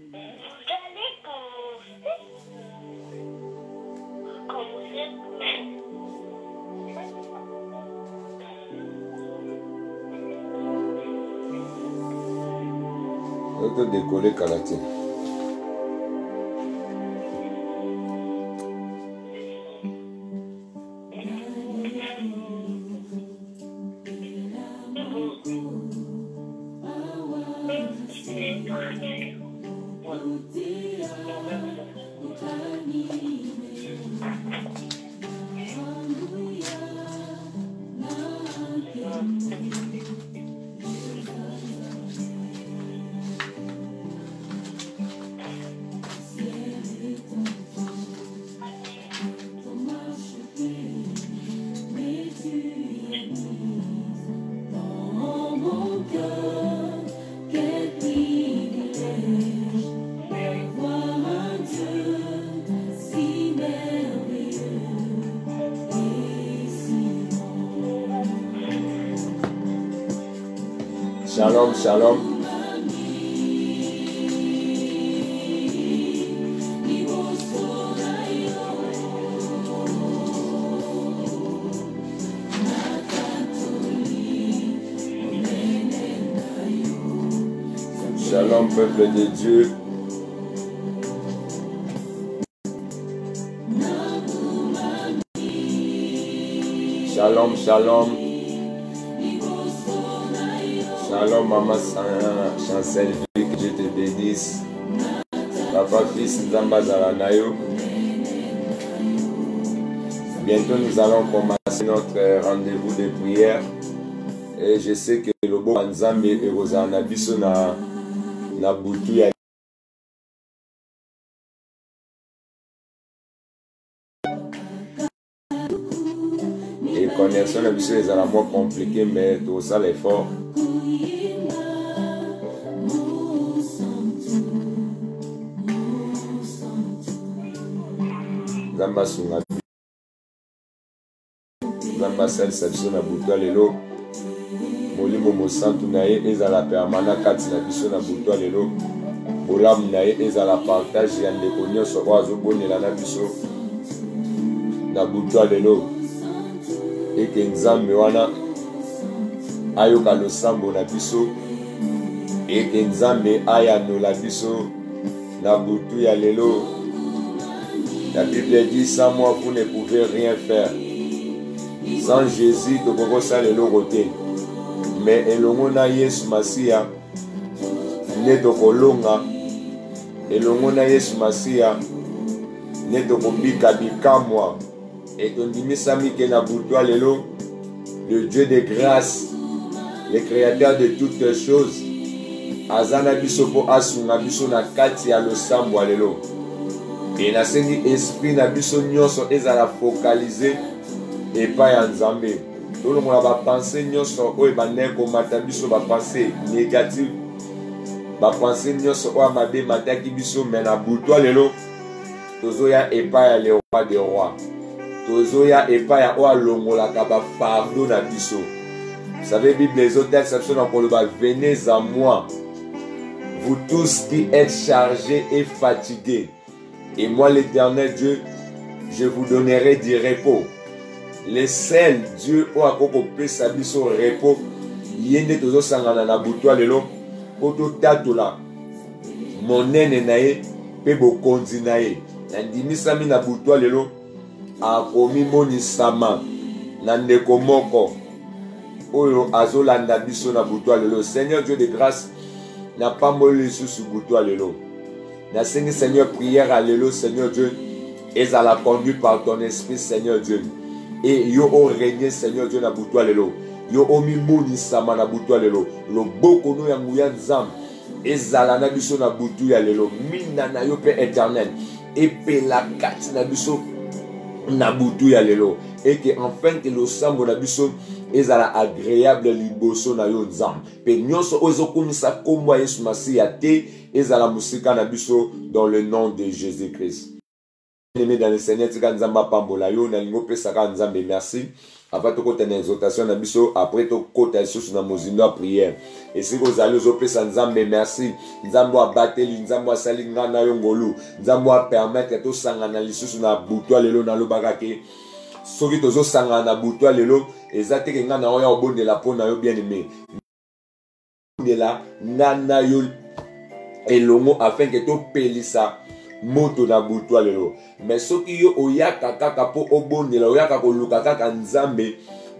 On peut décoller Karaté. Shalom, shalom. Shalom, peuple de Dieu. Shalom, shalom. Shalom, maman Chancel, que Dieu te bénisse. Papa, fils, Nzamba Zalanayo. Bientôt, nous allons commencer notre rendez-vous de prière. Et je sais que le beau Nzambe et Rosanna Biso na butu ya et connexion na biso est à la moins compliqué, mais tout ça l'effort. Nzamba sunga Nzamba salisa biso na butu ya lelo. Molimo mosantu na ye ezala permana kati na biso na butu ya lelo. Bolamu na ye ezala partage ya ndeko nyonso oyo azobonela na biso na butu ya lelo. Eke Nzambe wana ayoka losambo na biso. Eke Nzambe ayanola biso na butu ya lelo. La Bible dit, sans moi vous ne pouvez rien faire. Sans Jésus, tu peux pas le côté. Mais elongo na Yesu Masia, ne tokolonga. Elongo na Yesu Masia, ne tokobika bikamwa. Et tondimisa mike na butwa lelo, le Dieu de grâce, le créateur de toutes choses. Azana biso po asunga biso na kati ya losambo lelo. Et na sengi esprit na biso nyonso ezala focalisé et pas ya Nzambe. Tout le monde va penser nyonso oyo bande komata biso ba penser négative. Ba penser nyonso oyo mabe mataki biso mais na butwa lelo tozoya epa ya le roi des rois. Tozoya epa ya oyo alongolaka ba fardeau na biso. Vous savez Bible les autres exceptions dans le bas, venez à moi vous tous qui êtes chargés et fatigués. Et moi, l'Éternel Dieu, je vous donnerai du repos. Le seul Dieu au akoko pesa biso repos, yende tozo sangana na butwa lelo, poto tatola. Monene nae, pe bokonzi nae. Nandimisa mi na butwa lelo, akomi moni sama, nandeko moko. Oyo azolanda biso na butwa lelo. Seigneur Dieu de grâce, n'a pas molé sous butwa lelo. Na Seigneur, Seigneur, prière à l'élo, Seigneur Dieu, et à la conduite par ton esprit, Seigneur Dieu. Et yo o régné, Seigneur Dieu, na butwa lelo. Yo o mi mouni sama na butwa lelo. Lo boko no ya nguya nzam. Ezala na biso na butu ya lelo. Mina na yo pe éternel. Et pe la kati na biso na butu ya lelo. Et que enfin que le sambo na biso ezala agréable liboso na yo nzam. Pe nyonso ozo komisa kombo Yesu Masiya te ezala musika na biso dans le nom de Jésus-Christ. Aimé dans le Seigneur, tika nzamba pambola yo na lingo pesaka nzambe merci. Avant de côté exhortation na biso après to côté sous na mozindo à prière et si vous allez au pesa nzambe merci nzambo abateli nzambo asali ngana yongolu nzambo a permettre to sangana lisusu na butwa lelo na lobaka ke soki tozo sangana na butwa lelo ezate ke ngana oya obondela pona yo bien aimé ndela ngana yo elongo afin que to pelisa moto na butwa lelo mais soki yo oyaka kaka po obondela oyaka koluka kaka nzambe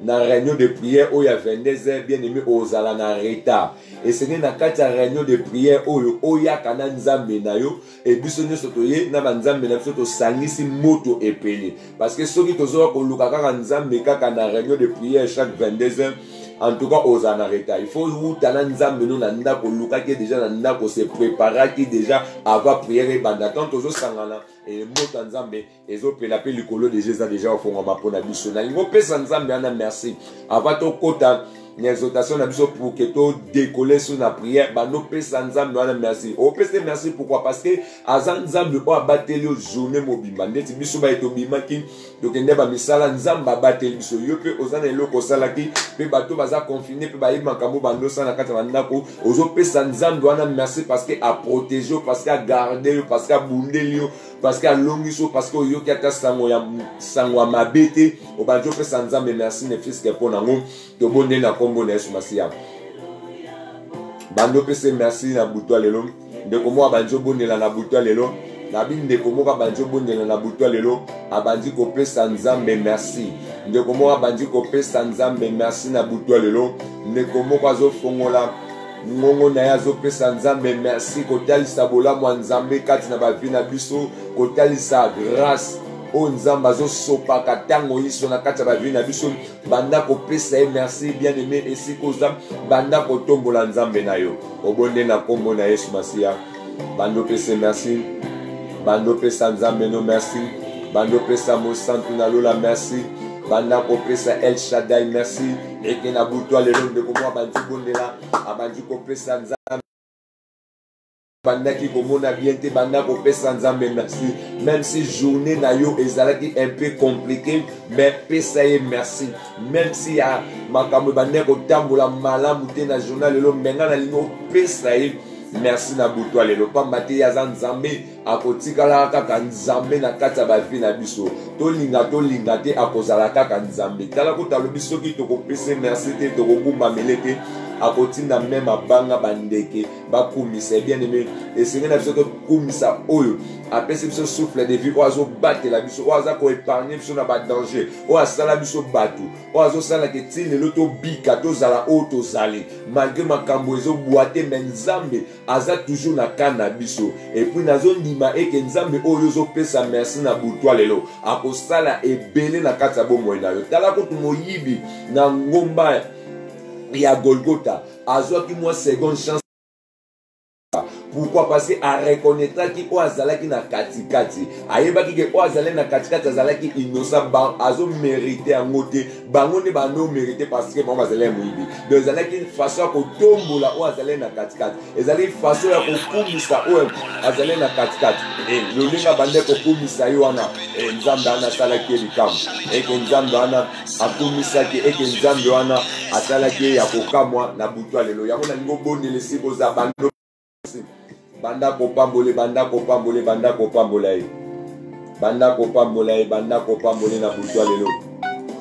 na réunion de prière oyo ya 22h bien aimé ozala na retard et c'est na kati ya réunion de prière oyo oyaka na nzambe na yo et biso nyonso toye na banzambe na biso tosangisi moto epeli parce que soki tozoka koluka kaka nzambe kaka na réunion de prière chaque 22h en tout cas aux anareta il faut wuta na nzambe no na ndako luka qui déjà na ndako se préparer qui déjà avant prière banda tant tozo sangana et moto nzambe ezo pela pe likolo de Jésus déjà au fond ma pona biso na ngo pesa nzambe ana merci avant to kota l'exhortation na biso pour que to décoller sur la prière ba no pesa nzambe ana merci o pesa merci pourquoi parce que azan nzambe o abateli journée mobimba ndeti biso ba eto bima ki donc ndeba misala nzamba abateli biso yo pe ozana eloko sala ki pe bato baza confiné pe ba yima kambo bando sana kata bandako ozo pesa nzambe ana merci parce que a protéger parce que a garder parce que a bundeli parce que a longiso parce que yo kata sango ya mabete o banjo pesa nzambe merci ne fils que pour nango to bonde na kombo na Yesu Masiya bando pesa merci na butwa lelo ndeko mo banjo bonde na butwa lelo na bi ndeko mo banjo bonde na butwa lelo abandi ko pesa nzambe merci ndeko mo abandi ko pesa nzambe merci na butwa lelo ndeko mo azo fongola ngongo na yazo pesa nzambe merci kotalisa bolamu nzambe kati na bavi na biso kotalisa grâce o nzamba zo sopa katango yiso na kati ya bavi na biso banda ko pesa merci bien aimé esi koza banda ko tombola nzambe na yo obonde na kombo na Yesu Masiya bando pesa merci bando pesa nzambe no merci bando pesa mo santu na lola merci banda ko pesa El Shaddai merci eke na butwa lelo ndeko mo abandi bondela abandi ko pesa nzambe banda ki komona bien te banda ko pesa nzambe merci même si journée na yo ezalaki un peu compliqué mais pesa ye merci même si ya makambo banda ko tambola malamu te na journal lelo menga na lingo pesa ye merci na butwa lelo pamba te ya nzambe akotikala kaka nzambe na kati ya bavi na biso tolinga te akozala kaka nzambe tala kotalo biso ki tokopesa merci te tokobumba meleke akotinda même abanga bandeke bakumisa bien aimé esengi na biso tokumisa oyo apesi biso souffle de vie oyo azobatela biso oyo aza koépargne biso na badanger oyo asala biso bato oyo azosala ke ti lelo tobika tozala oyo tozali malgré makambo ezobwa te me nzambe aza toujours na ka na biso epuis nazondima eke nzambe oyo ozopesa merci na butwa lelo akosala ebele na kati ya bomoi na yo tala kutu moyibi na ngomba ya Golgotha azwaki moi seconde chance. Pourquoi? Parce que a reconnaîtra ki o azalaki na katikati ayebaki ke o azalaki na katikati azalaki innocent ba azo mérité yango te bango ne bano mérité parce que bango azalaki moyibi donc azalaki façon ya kotombola o azalaki na katikati ezalaki façon ya kokumisa o azalaki na katikati lolinga bande kokumisa yo wana nzambe wana asalaki likambo eke nzambe wana akumisaki eke nzambe wana asalaki ya kokamwa na butwa lelo yango na lingo bondele si koza bando banda kopambole banda kopambole banda kopambola ye banda kopambola ye banda kopambole na butwa lelo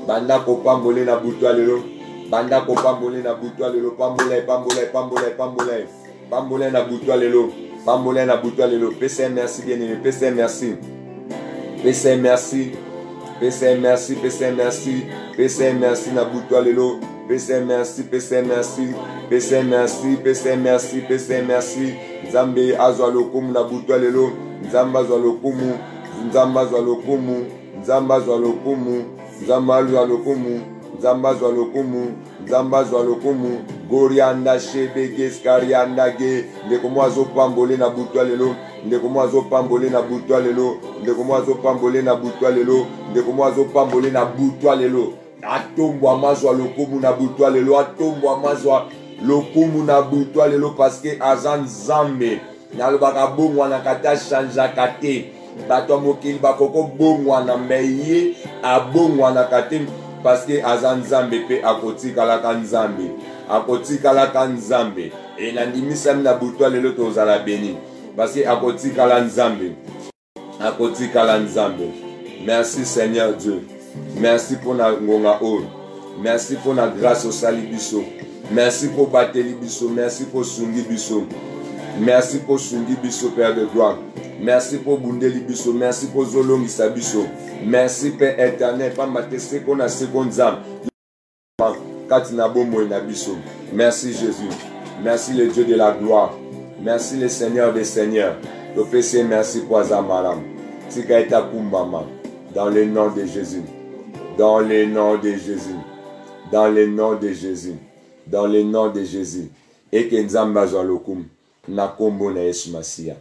banda kopambole na butwa lelo banda kopambole na butwa lelo pambola pambola na butwa lelo pambola na butwa lelo pesa merci bien aimé pesa merci pesa merci pesa merci pesa merci pesa merci na butwa lelo pesa merci pesa merci pesa merci pesa merci pesa merci nzambe azwa lokumu na butwa lelo nzamba azwa lokumu nzamba azwa lokumu nzamba azwa lokumu nzamba azwa lokumu nzamba azwa lokumu nzamba azwa lokumu gorianda shebege skarianda ge ndeko mo azopambole na butwa lelo ndeko mo azopambole na butwa lelo ndeko mo azopambole na butwa lelo ndeko mo azopambole na butwa lelo atombwa mazwa lokumu na butwa lelo atombwa mazwa lokumu na butwa lelo parce que azan nzambe nalobaka bongwana kata changeaka te bato ya mokili bakoko bongwana me ye abongwanaka te parce que aza nzambe pe akotikalaka nzambe. Akotikalaka nzambe. Et nandimisami na butwa lelo tozala béni. Parce que akotikala nzambe. Akotikala nzambe. Merci Seigneur Dieu. Merci pour na ngonga o. Merci pour na grâce au sali biso. Merci pour bateli biso. Merci pour sungi biso. Merci pour sungi biso Père de gloire. Merci pour bundeli biso. Merci pour zolongisa biso. Merci Père éternel. Pas mateste qu'on a seconde zam. Katina bomo na biso. Merci Jésus. Merci le Dieu de la gloire. Merci le Seigneur des Seigneurs. Le PC merci pour Azamalam. Tikaita kumbama. Dans le nom de Jésus. Dans le nom de Jésus. Dans le nom de Jésus. Dans le nom de Jésus. Et que Nzamba Zalokum. Na kombo na Yesu Masia.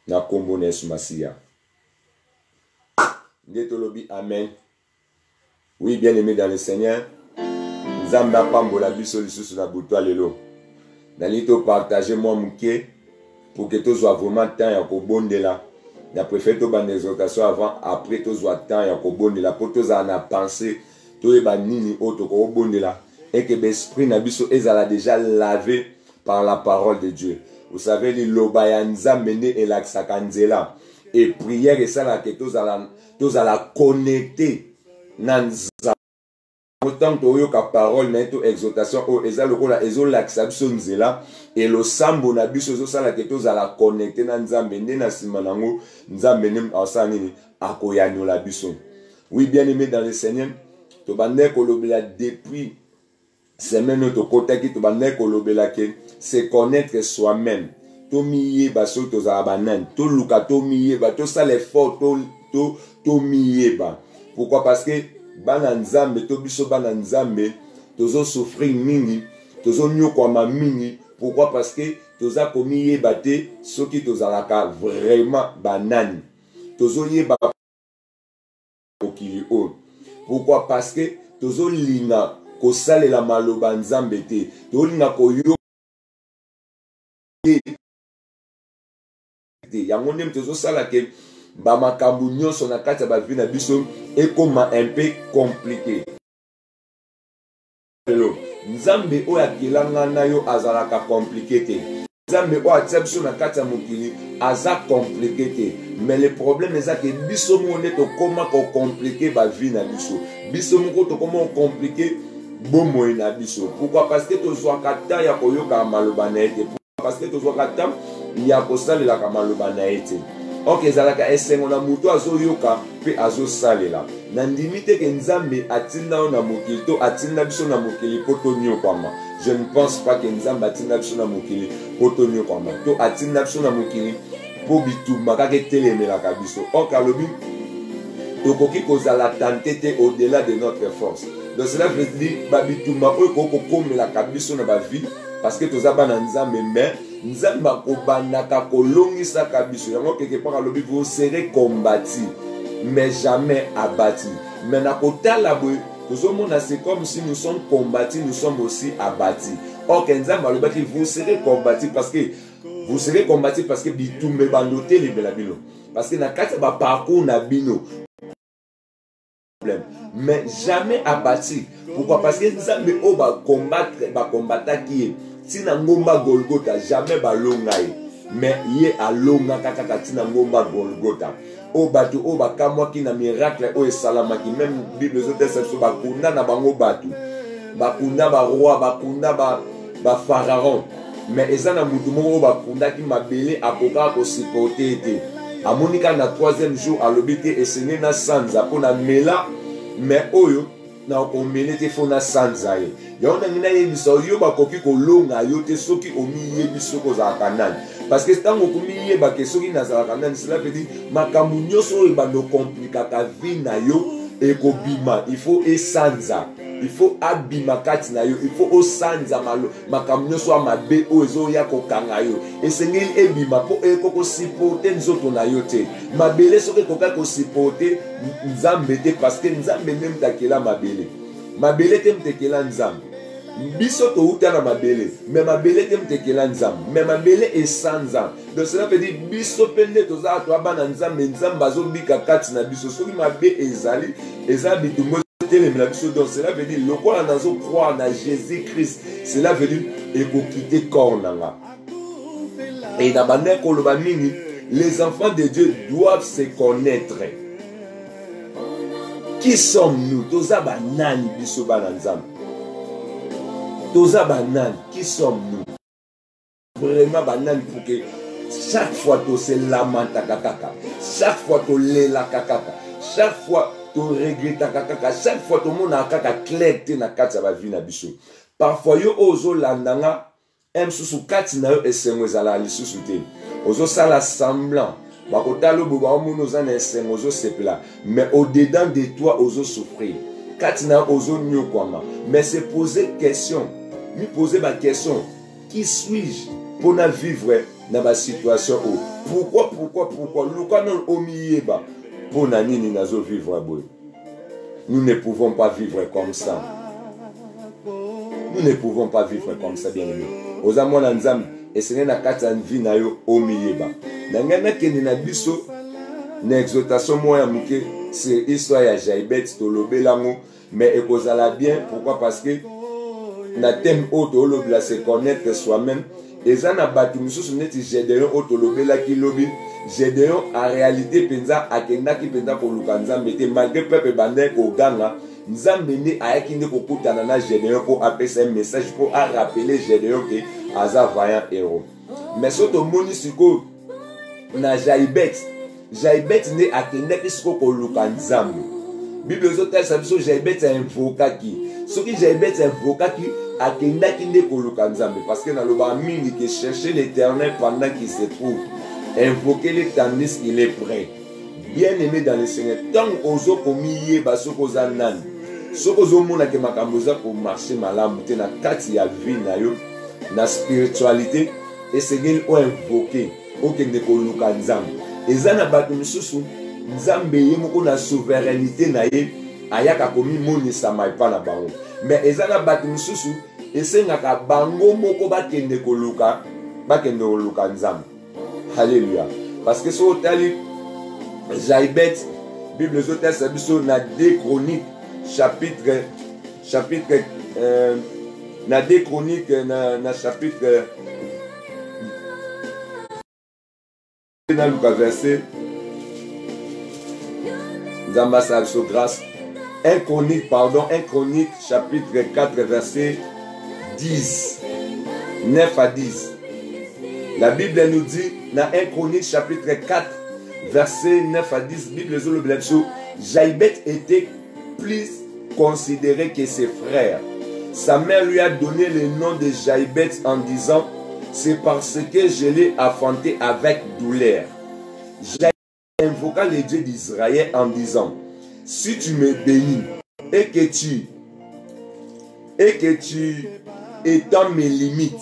Na kombo na Yesu Masia. Ndetolobi amen. Oui, bien aimé dans le Seigneur. Nzamba pambola biso lisusu na butwa lelo. Nalito partager moi mouké pour que tous soient vraiment temps ya kobondela. Na préféré to ban exhortation avant après tous soient temps ya kobondela pour tous en a pensé to e ba nini auto ko bondela et que l'esprit na biso ezala déjà lavé par la parole de Dieu. Vous savez les loba ya nzambe ne elaksaka nzela et prière et ça là que tous à la connecter na nzambe. Autant que la parole na to exhortation o eza lokola ezolakisa biso nzela et lo sambo na biso ezosala ke tozala connecté na nzambe nde na sima nango nzambe ne asala nini akoyanola biso. Oui, bien aimé dans le Seigneur, to bande kolobela depuis semaine to kotaki to bande kolobela ke se connaître soi-même. To miyeba so tozala banan, to luka to miyeba, to sala effort to miyeba. Pourquoi? Parce que bana nzambe to biso bana nzambe tozo souffrir mingi tozo nyokwama mingi. Pourquoi? Parce que toza komi yeba te soki tozalaka vraiment banani tozo yeba okili o. Pourquoi? Parce que tozo linga kosalela maloba nzambe te, tozo linga koyo te yango ndem tozo sala ke ba makambu nyonso na kati ya ba vie na biso ekoma un peu compliqué. Nzambe oyo akilanga na yo azalaka compliqué te. Nzambe oyo atia biso na kati ya mokili aza compliqué te. Mais le problème eza ke biso moko nde tokoma kocompliqué ba vie na biso. Biso moko tokoma kocompliqué bomoi na biso. Pourquoi? Parce que tozwaka ta ya koyoka maloba na ye te. Parce que tozwaka ta ya kosalelaka maloba na ye te. Ok, ezalaka esengo na mutu azoyoka pe azosalela. Na ndimi te ke nzambe atinda yo na mokili to atinda biso na mokili po tonyokwama. Je ne pense pas que nzambe atinda biso na mokili po tonyokwama. To atinda biso na mokili po bitumba kaka etelemelaka biso. Ok, alobi tokoki kozala tenté te au-delà de notre force. Donc cela veut dire babitumba oyo kokomelaka biso na ba vie parce que toza bana nzambe mais nzambe akobandaka kolongisaka biso. Yango quelque part alobi vous serez combattu mais jamais abattu. Mais na kotala boye tozomona c'est comme si nous sommes combattus, nous sommes aussi abattus. Or nzambe alobaki vous serez combattu parce que vous serez combattu parce que bitumbe bandote libela bino. Parce que na kati ba parcours na bino mais jamais abattu. Pourquoi? Parce que nzambe o ba combattre qui tina ngomba Golgotha jamais balongai mais ye alonga kaka tina ngomba Golgotha o batu o bakamwa ki na miracle o esalamaki. Même Bible zote so bakunda na bango batu bakunda ba roi bakunda ba pharaon mais ezana mutu moko bakunda ki mabele akoka ko supporter te amonika na 3e jour alobite esene na sanza pona mela mais oyo na komele te fona sanza ye yona ngina yebisa yo bakoki kolonga yo te soki omi yebiso kozalaka nani. Parce que tango komi yeba ke soki nazalaka nani cela veut dire makambu nyonso oyo bando komplikaka vie na yo ekobima. Il faut esanza, il faut abima kati na yo, il faut osanza makambu nyonso amabe oyo ezoya kokanga yo esengeli ebima po ekoko supporter nzoto na yo te. Mabele soki ekoka ko supporter nzambe te parce que nzambe nde mutakela mabele. Mabele te mutekela nzambe. Biso to uta na mabele mais mabele te mutekela nzambe mais mabele esanza. Donc cela veut dire biso pende toza to abana nzambe nzambe azobika kati na biso soki mabe ezali eza bitumbo Donc cela veut dire, le quoi on croire en Jésus-Christ, cela veut dire, et qu'on quitte corps. Et dans la les enfants de Dieu doivent se connaître. Qui sommes-nous? Toza banani biso bananzam. Toza banani. Qui sommes-nous? Vraiment banani pour que chaque fois tu se lamentes kakaka, chaque fois tu lela kakaka, chaque fois tu regrettes kakaka, chaque fois tu monde akaka clarté na kati ya vie na biso. Parfois yo ozo landanga em susu kati na yo esengo ezala lisusu te. Ozo sala semblant. Bakotalo boba omuno za na esengo ozo sepela, mais au dedans de toi ozo souffrir. Kati na ozo nyokwama, mais se poser question, lui poser ma question, qui suis-je pour na vivre dans ma situation où? Pourquoi Luka non omiyeba pour na nini nazo vivre boy. Nous ne pouvons pas vivre comme ça. Nous ne pouvons pas vivre comme ça, bien aimé. Oza mwana nzambe esene na kati ya vie na yo omiyeba. Nangana kende na biso na exhortation moya muke c'est histoire ya Jaibet tolobelango mais ekozala bien. Pourquoi? Parce que na thème auto lobela se connaître soi-même. Eza na batu misusu neti Gédéon otolobela ki lobi Gédéon en réalité penza akenda ki penza ko luka nzambe te malgré peuple bandé ko ganga nzambe ne ayaki nde ko kutana na Gédéon ko apesa un message pour a rappeler Gédéon que aza vaillant héros. Mais soto moni siko na Jaibet ne akenda ki siko ko luka nzambe. Bible zotel sa biso Jaibet invoka ki soki Jaibet invoka ki akenda ki nde ko luka nzambe parce que na loba mingi que chercher l'Éternel pendant qu'il se trouve, invoquer-le tandis qu'il est prêt. Bien aimé dans le Seigneur, tant ozo komiye ba soko za nani soko zo mona ke makambo za ko marcher malamu te na kati ya vie na yo na spiritualité esengeli o invoquer o kende ko luka nzambe. Eza na bato misusu nzambe ye moko na souveraineté na ye ayaka komi monisa maipa na bango. Mais eza na bato misusu esengaka bango moko bakende koluka nzambe. Alléluia. Parce que so tali Jaibet Bible zotel sa biso na 2 Chroniques chapitre na 2 Chroniques na chapitre na Luka verset nzamba sa biso grâce 1 Chronique chapitre 4 verset 10 9 à 10. La Bible nous dit dans 1 Chronique chapitre 4 verset 9 à 10, Bible zo le blabso, Jaibet était plus considéré que ses frères. Sa mère lui a donné le nom de Jaibet en disant, c'est parce que je l'ai enfanté avec douleur. Jaibet invoqua le Dieu d'Israël en disant, si tu me bénis et que tu étends mes limites,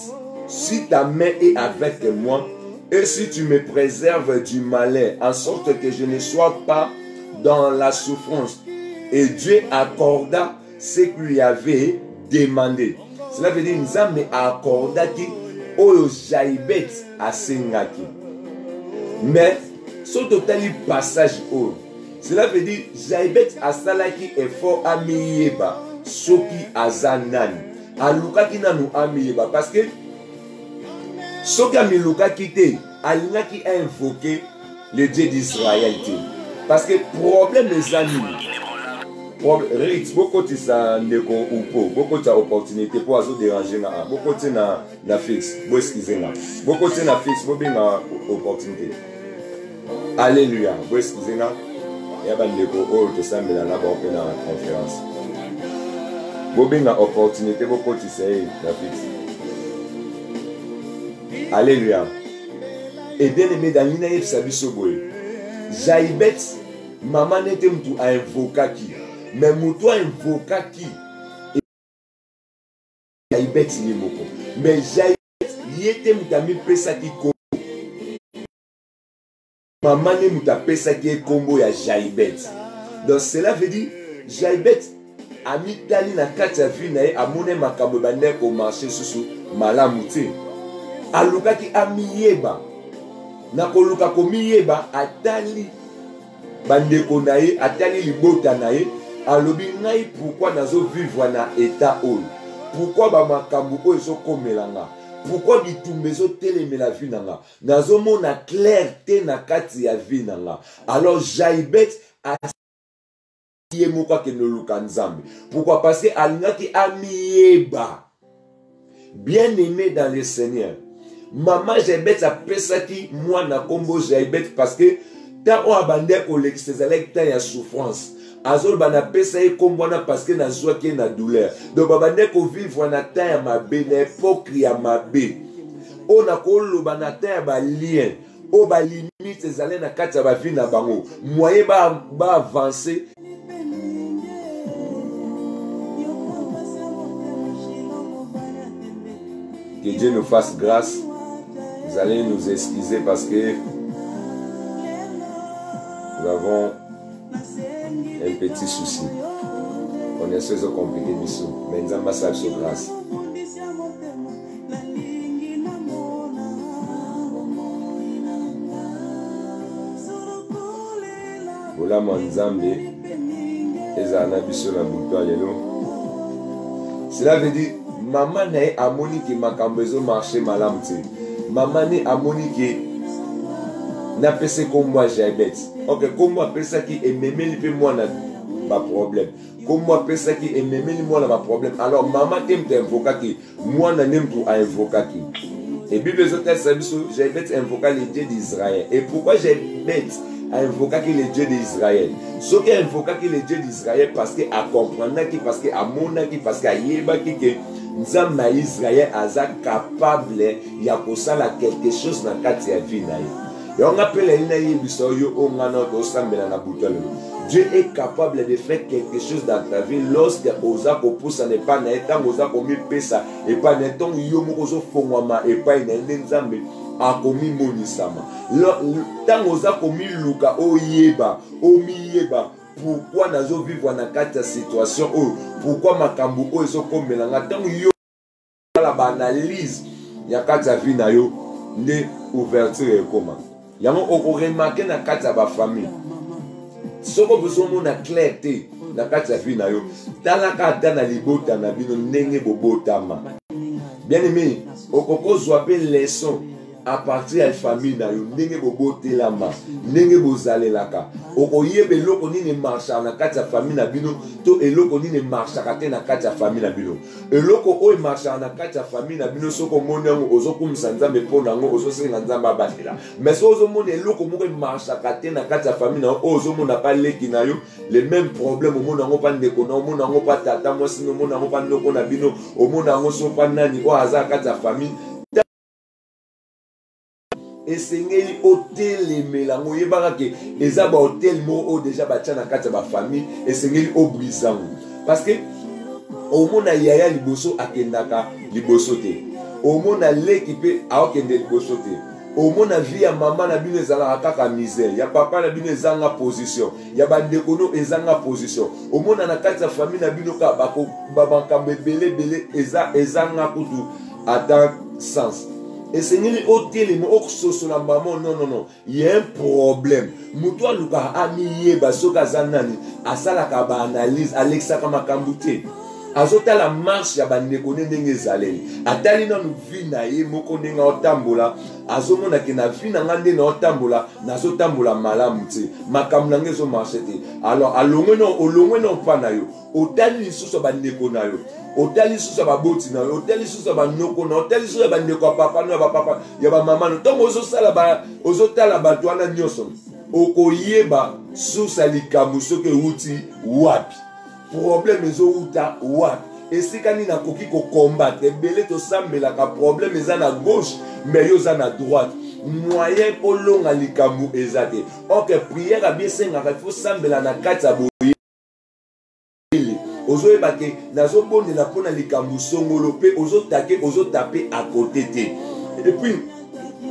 si ta main est avec moi, et si tu me préserves du malheur, en sorte que je ne sois pas dans la souffrance. Et Dieu accorda ce qu'il lui avait demandé. Cela veut dire Nzambe accorda qui oyo Jaibet asengaki. Mais ce total passage oyo, cela veut dire Jaibet asalaki effort amiyeba soki azanani. Alukaki nanu amiyeba parce que soki amilukaki te alingaki invoquer le Dieu d'Israël. Parce que problème les animaux. Ritz, beaucoup de ça ndeko upo, beaucoup de opportunité pour azo déranger na, beaucoup de na fixe, bo excusez na, beaucoup de na fixe, bo benga opportunité. Alléluia, bo excusez na, ya ba ndeko o to sambela na ba opena conférence. Bo benga opportunité, beaucoup de ça na fixe. Alléluia. Et bien aimé dans l'inaïf sabiso boy. Jaibet, maman n'était mtu a invoqué qui. Mais mtu a invoqué qui. Jaibet il est moko. Mais Jaibet, il était mtu a mis pesa qui kombo. Maman ne mtu a pesa qui est kombo ya Jaibet. Donc cela veut dire, Jaibet a mis tali na kati ya vie na ye amone makambo bande ko marché susu malamu te. Alukaki amiyeba na koluka komiyeba atali bandeko na ye atali libota na ye alobi ngai pourquoi nazo vivre na état oyo, pourquoi ba makambo oyo so komelanga, pourquoi bitumba zo telemela vie nanga, nazo mona clarté na kati ya vie nanga. Alors Jaibet a yé moko ke no luka nzambe. Pourquoi? Parce que alingaki amieba. Bien aimé dans le Seigneur. Maman Jaibet a pesaki moi na kombo Jaibet parce que ta on abandé ko l'excellent temps ya souffrance. Azol bana pesa e kombona parce que na joie qui na douleur. Donc babande ko vivre na temps ya mabe na époque ya mabe. On a ko lo bana temps ya ba lien. O ba limite ezale na kati ya ba vie na bango. Moyen ba avancer. Que Dieu nous fasse grâce. Vous allez nous excuser parce que nous avons un petit souci. On est sur compliqué, bisous. Mais nous avons sa grâce. Voilà mon Nzambe. Ezana biso na bouton lelo. Cela veut dire maman nae amoni ki makambo ezo marché malamu te. Maman ne amoni ki na pese kombo Jaibet. Ok, kombo apesa ki ememeli pe moi na ba problème. Kombo apesa ki ememeli moi na ba problème. Alors maman aime te invoquer ki moi na nem pour invoquer ki. Et Bible zotel sabiso Jaibet invoqua les dieux d'Israël. Et pourquoi Jaibet a invoqué le Dieu d'Israël? Ce qui a invoqué le Dieu d'Israël parce que a comprendre qui, parce que a mona qui, parce que a yeba qui que Nzambe na Israël aza capable ya kosala quelque chose na kati ya vie na ye. Et on appelle ina yebiso yo ongana to sambela na butalo. Dieu est capable de faire quelque chose dans ta vie lorsque oza ko poussa ne pas na etant oza ko mi pesa et pas ne ton yo mo zo fongwama et pas ina Nzambe a komi monisama. Tant oza komi luka oyeba, omiyeba. Pourquoi nazo vivre na kati ya situation oyo? Pourquoi makambo oyo so komelanga? Tant yo la analyse ya kati ya vie na yo nde ouverture ekoma. Yango oko remarquer na kati ya ba famille. Soko besoin mona clarté na kati ya vie na yo. Talaka ata na libota na bino ndenge bobotama. Bien aimé, okoko zwa pe leçon à partir de la famille na yo ndenge bobotelama ndenge bozalelaka okoyebe eloko nini marcha na kati ya famille na bino to eloko nini marchaka te na kati ya famille na bino eloko oyo marcha na kati ya famille na bino soko mona ngo ozokumisa Nzambe mpona ngo ozosenga Nzambe abatela mais so ozomona eloko moko marchaka te na kati ya famille na oyo ozomona pa leki na yo le même problème omona ngo pa ndeko na omona ngo pa tata mwasi no omona ngo pa ndoko na bino omona ngo so pa nani o aza kati ya famille. Et sengeli hôtel melango yebaka ke eza ba hôtel mo o déjà ba tia na kati ba famille et sengeli obrizango parce que au mona yaya liboso akendaka liboso te au mona leki pe akende liboso te au mona vie ya maman na bino ezala kaka misère ya papa na bino ezanga position ya bandeko no ezanga position au mona na kati ya famille na bino ka bako babankambe belé ezanga kutu ata sens. Et Seigneur, au télémo, au sosola maman, non, il y a un problème. Moutoua luka amiye basoka zanani, asala kaba analyse, Alexa kama kambute. Azota la marche ya bandeko ndenge zaleli. Atali na nuvi na ye moko ndenga otambola, azomona ke na vi na ngande na otambola, nazotambola malamu te. Makambo nange zo marche te. Alors alongwe no pa na yo. Otali lisusu bandeko na yo. Otali lisusu baboti na yo. Otali lisusu banoko na yo. Otali lisusu bandeko papa na papa ya ba mama no. Tongo ozotala bato wana nyonso. Okoyeba susa likamu soke uti wapi. Problème ezo uta wapi. Esika ni na koki ko combattre belé to sambela ka problème eza na gauche mais yo za na droite. Moyen ko longa likamu ezate. OK, prière a bien senga ka faut sambela na kati ya boye. Ozo ebake nazo bondela pona likamu songolo pe ozo taper à côté te. Et puis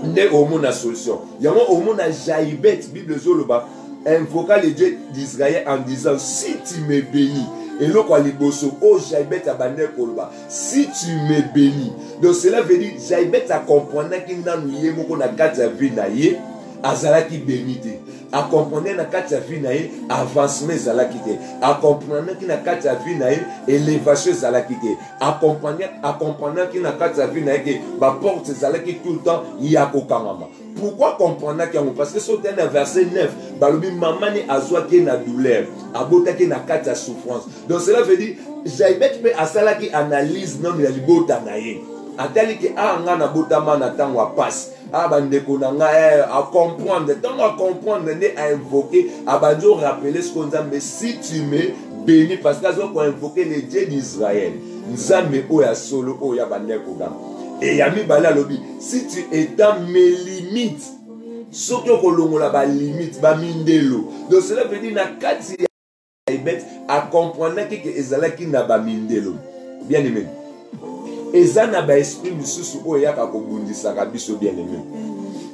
ne omona solution. Yango omona Jaibet Bible zoloba invoqua le Dieu d'Israël en disant si tu me bénis. Et l'autre a liboso, oh Jaibet a bandé kolba. Si tu me bénis. Donc cela veut dire Jaibet a compris qu'il n'a nié mon na kati ya vie na ye azala ki bénité. accompagner na kati ya vie na ye avancement ezalaki te, accompagner ki na kati ya vie na ye élévation ezalaki te, accompagner ki na kati ya vie na ye ke ba porte ezalaki tout le temps ya kokangama. Pourquoi comprendre qu'il y a parce que c'est un verset 9, balobi mamani azwaki na douleur, abotaki na kati ya souffrance. Donc cela veut dire Jaibet pe asala ki analyse non ya libota na ye. Atali ki nga na botama na tango a passe. Bandeko na nga à comprendre, tant à comprendre à invoquer, abanjo rappeler ce qu'on dit, mais si tu me bénis parce qu'ils ont invoqué les dieux d'Israël. Nzambe oya solo oya bandeko ga. Et Yami Bala Lobi, si tu étends mes limites, ce que tu as limite, ba mindelo. Donc cela veut dire na kati à comprendre que ezalaki na ba mindelo. Bien aimé. Ezana ba esprit mususu oya ka kobundisa ka biso bien aimé.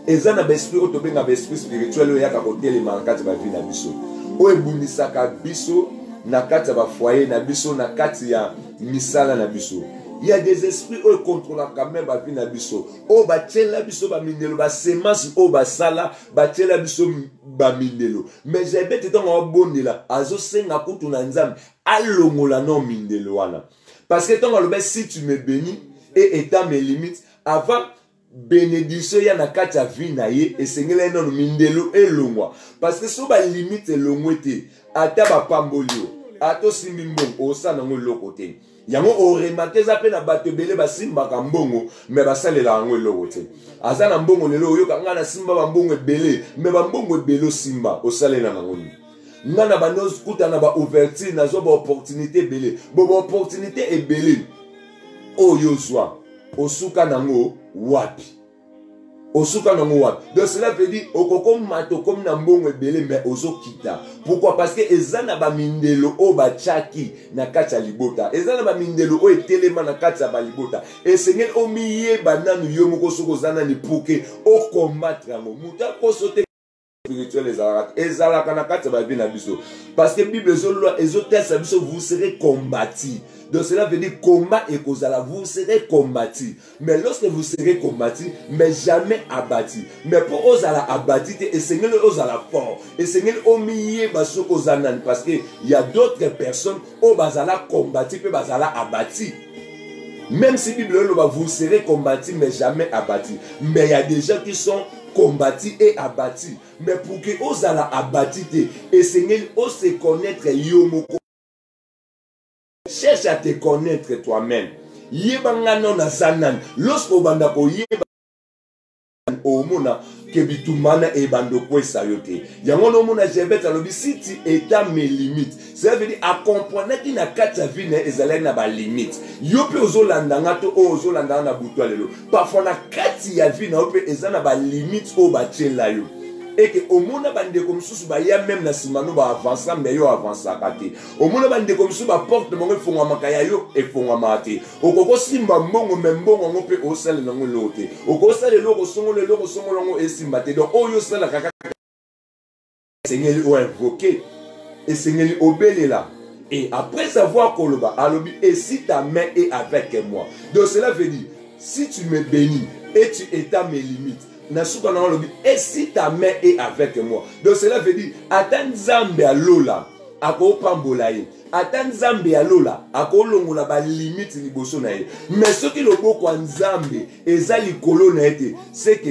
Ezana ba esprit otobenga ba esprit spirituel oya ka kotelema na kati ba vie na biso. O ebundisa ka biso na kati ba foyer na biso na kati ya misala na biso. Il y a des esprits qui contrôlent quand même la vie na biso. O ba tchela biso ba mindelo ba semence o ba sala ba tchela biso ba mindelo. Mais j'ai bête dans un bon là. Azo senga kutu na nzambe alongola no mindelo wana. Parce que tant que si tu me bénis et étant mes limites avant bénédiction ya na kati ya vie na ye et sengela no mindelo elongwa. Parce que so ba limite elongwete ata ba pambolio ato simbi mbongo osa na ngolo côté. Yango o remarqué za pe na bato belé ba simba ka mbongo mais ba salela ngo eloko te. Aza na mbongo lelo yo ka ngana simba ba mbongo ebele mais ba mbongo ebelo simba o salela na ngo. Ngana ba nos kuta na ba ouverture na zo ba opportunité belé. Bo ba opportunité ebele. O yo zwa o suka na ngo wapi. Osuka na mouab. Donc cela veut dire okokom mato comme na mbongo ebele mais ozo kita. Pourquoi? Parce que ezana ba mindelo o ba chaki na kati ya libota. Ezana ba mindelo o etelema na kati ya ba libota. Et Seigneur o miye bananu yo moko soko zana ni pouke o combattre ngo. Muta ko sote spirituel ezalaka na kati ya ba vie na biso. Parce que Bible ezo teste biso vous serez combattus. Donc cela veut dire combat et kozala, vous serez combattu. Mais lorsque vous serez combattu, mais jamais abattu. Mais pour ozala abattu, et Seigneur ozala fort. Et Seigneur omiye baso ozanan. Parce que il y a d'autres personnes au bazala combattu, puis bazala abattu. Même si Bible vous serez combattu, mais jamais abattu. Mais il y a des gens qui sont combattus et abattus. Mais pour que ozala abattu, et Seigneur ose connaître yomoko. Cherche à te connaître toi-même. Yebanga non na zanan. Lorsque obanda ko yeba omona ke bitumana e bando kwesa yote. Yango no mona jebeta lobi si tu état mes limites. Ça veut dire à comprendre ki na kati ya vie na ezalaki na ba limite. Yo pe ozolanda ngato o ozolanda na butu lelo. Parfois na kati ya vie na pe ezana ba limite o ba tchela yo. Et que au monde bande comme sous ba ya même na simano ba avancer mais yo avancer kati au monde bande comme sous ba porte mongo fonga makaya yo e fonga mate okoko simba mbongo mbongo ngo pe o sala ngo lote okoko sala loko songo ngo e simba te donc oyo sala kaka Seigneur o invoqué et Seigneur obéle là et après avoir koloba alobi et si ta main est avec moi. Donc cela veut dire si tu me bénis et tu étends mes limites. Et si ta main est avec moi. Donc cela veut dire attends Zambé à lola ako pambolaye attends Zambé à lola ako longola ba limite liboso na ye. Mais ce qui le boko Nzambe eza likolo na ete c'est que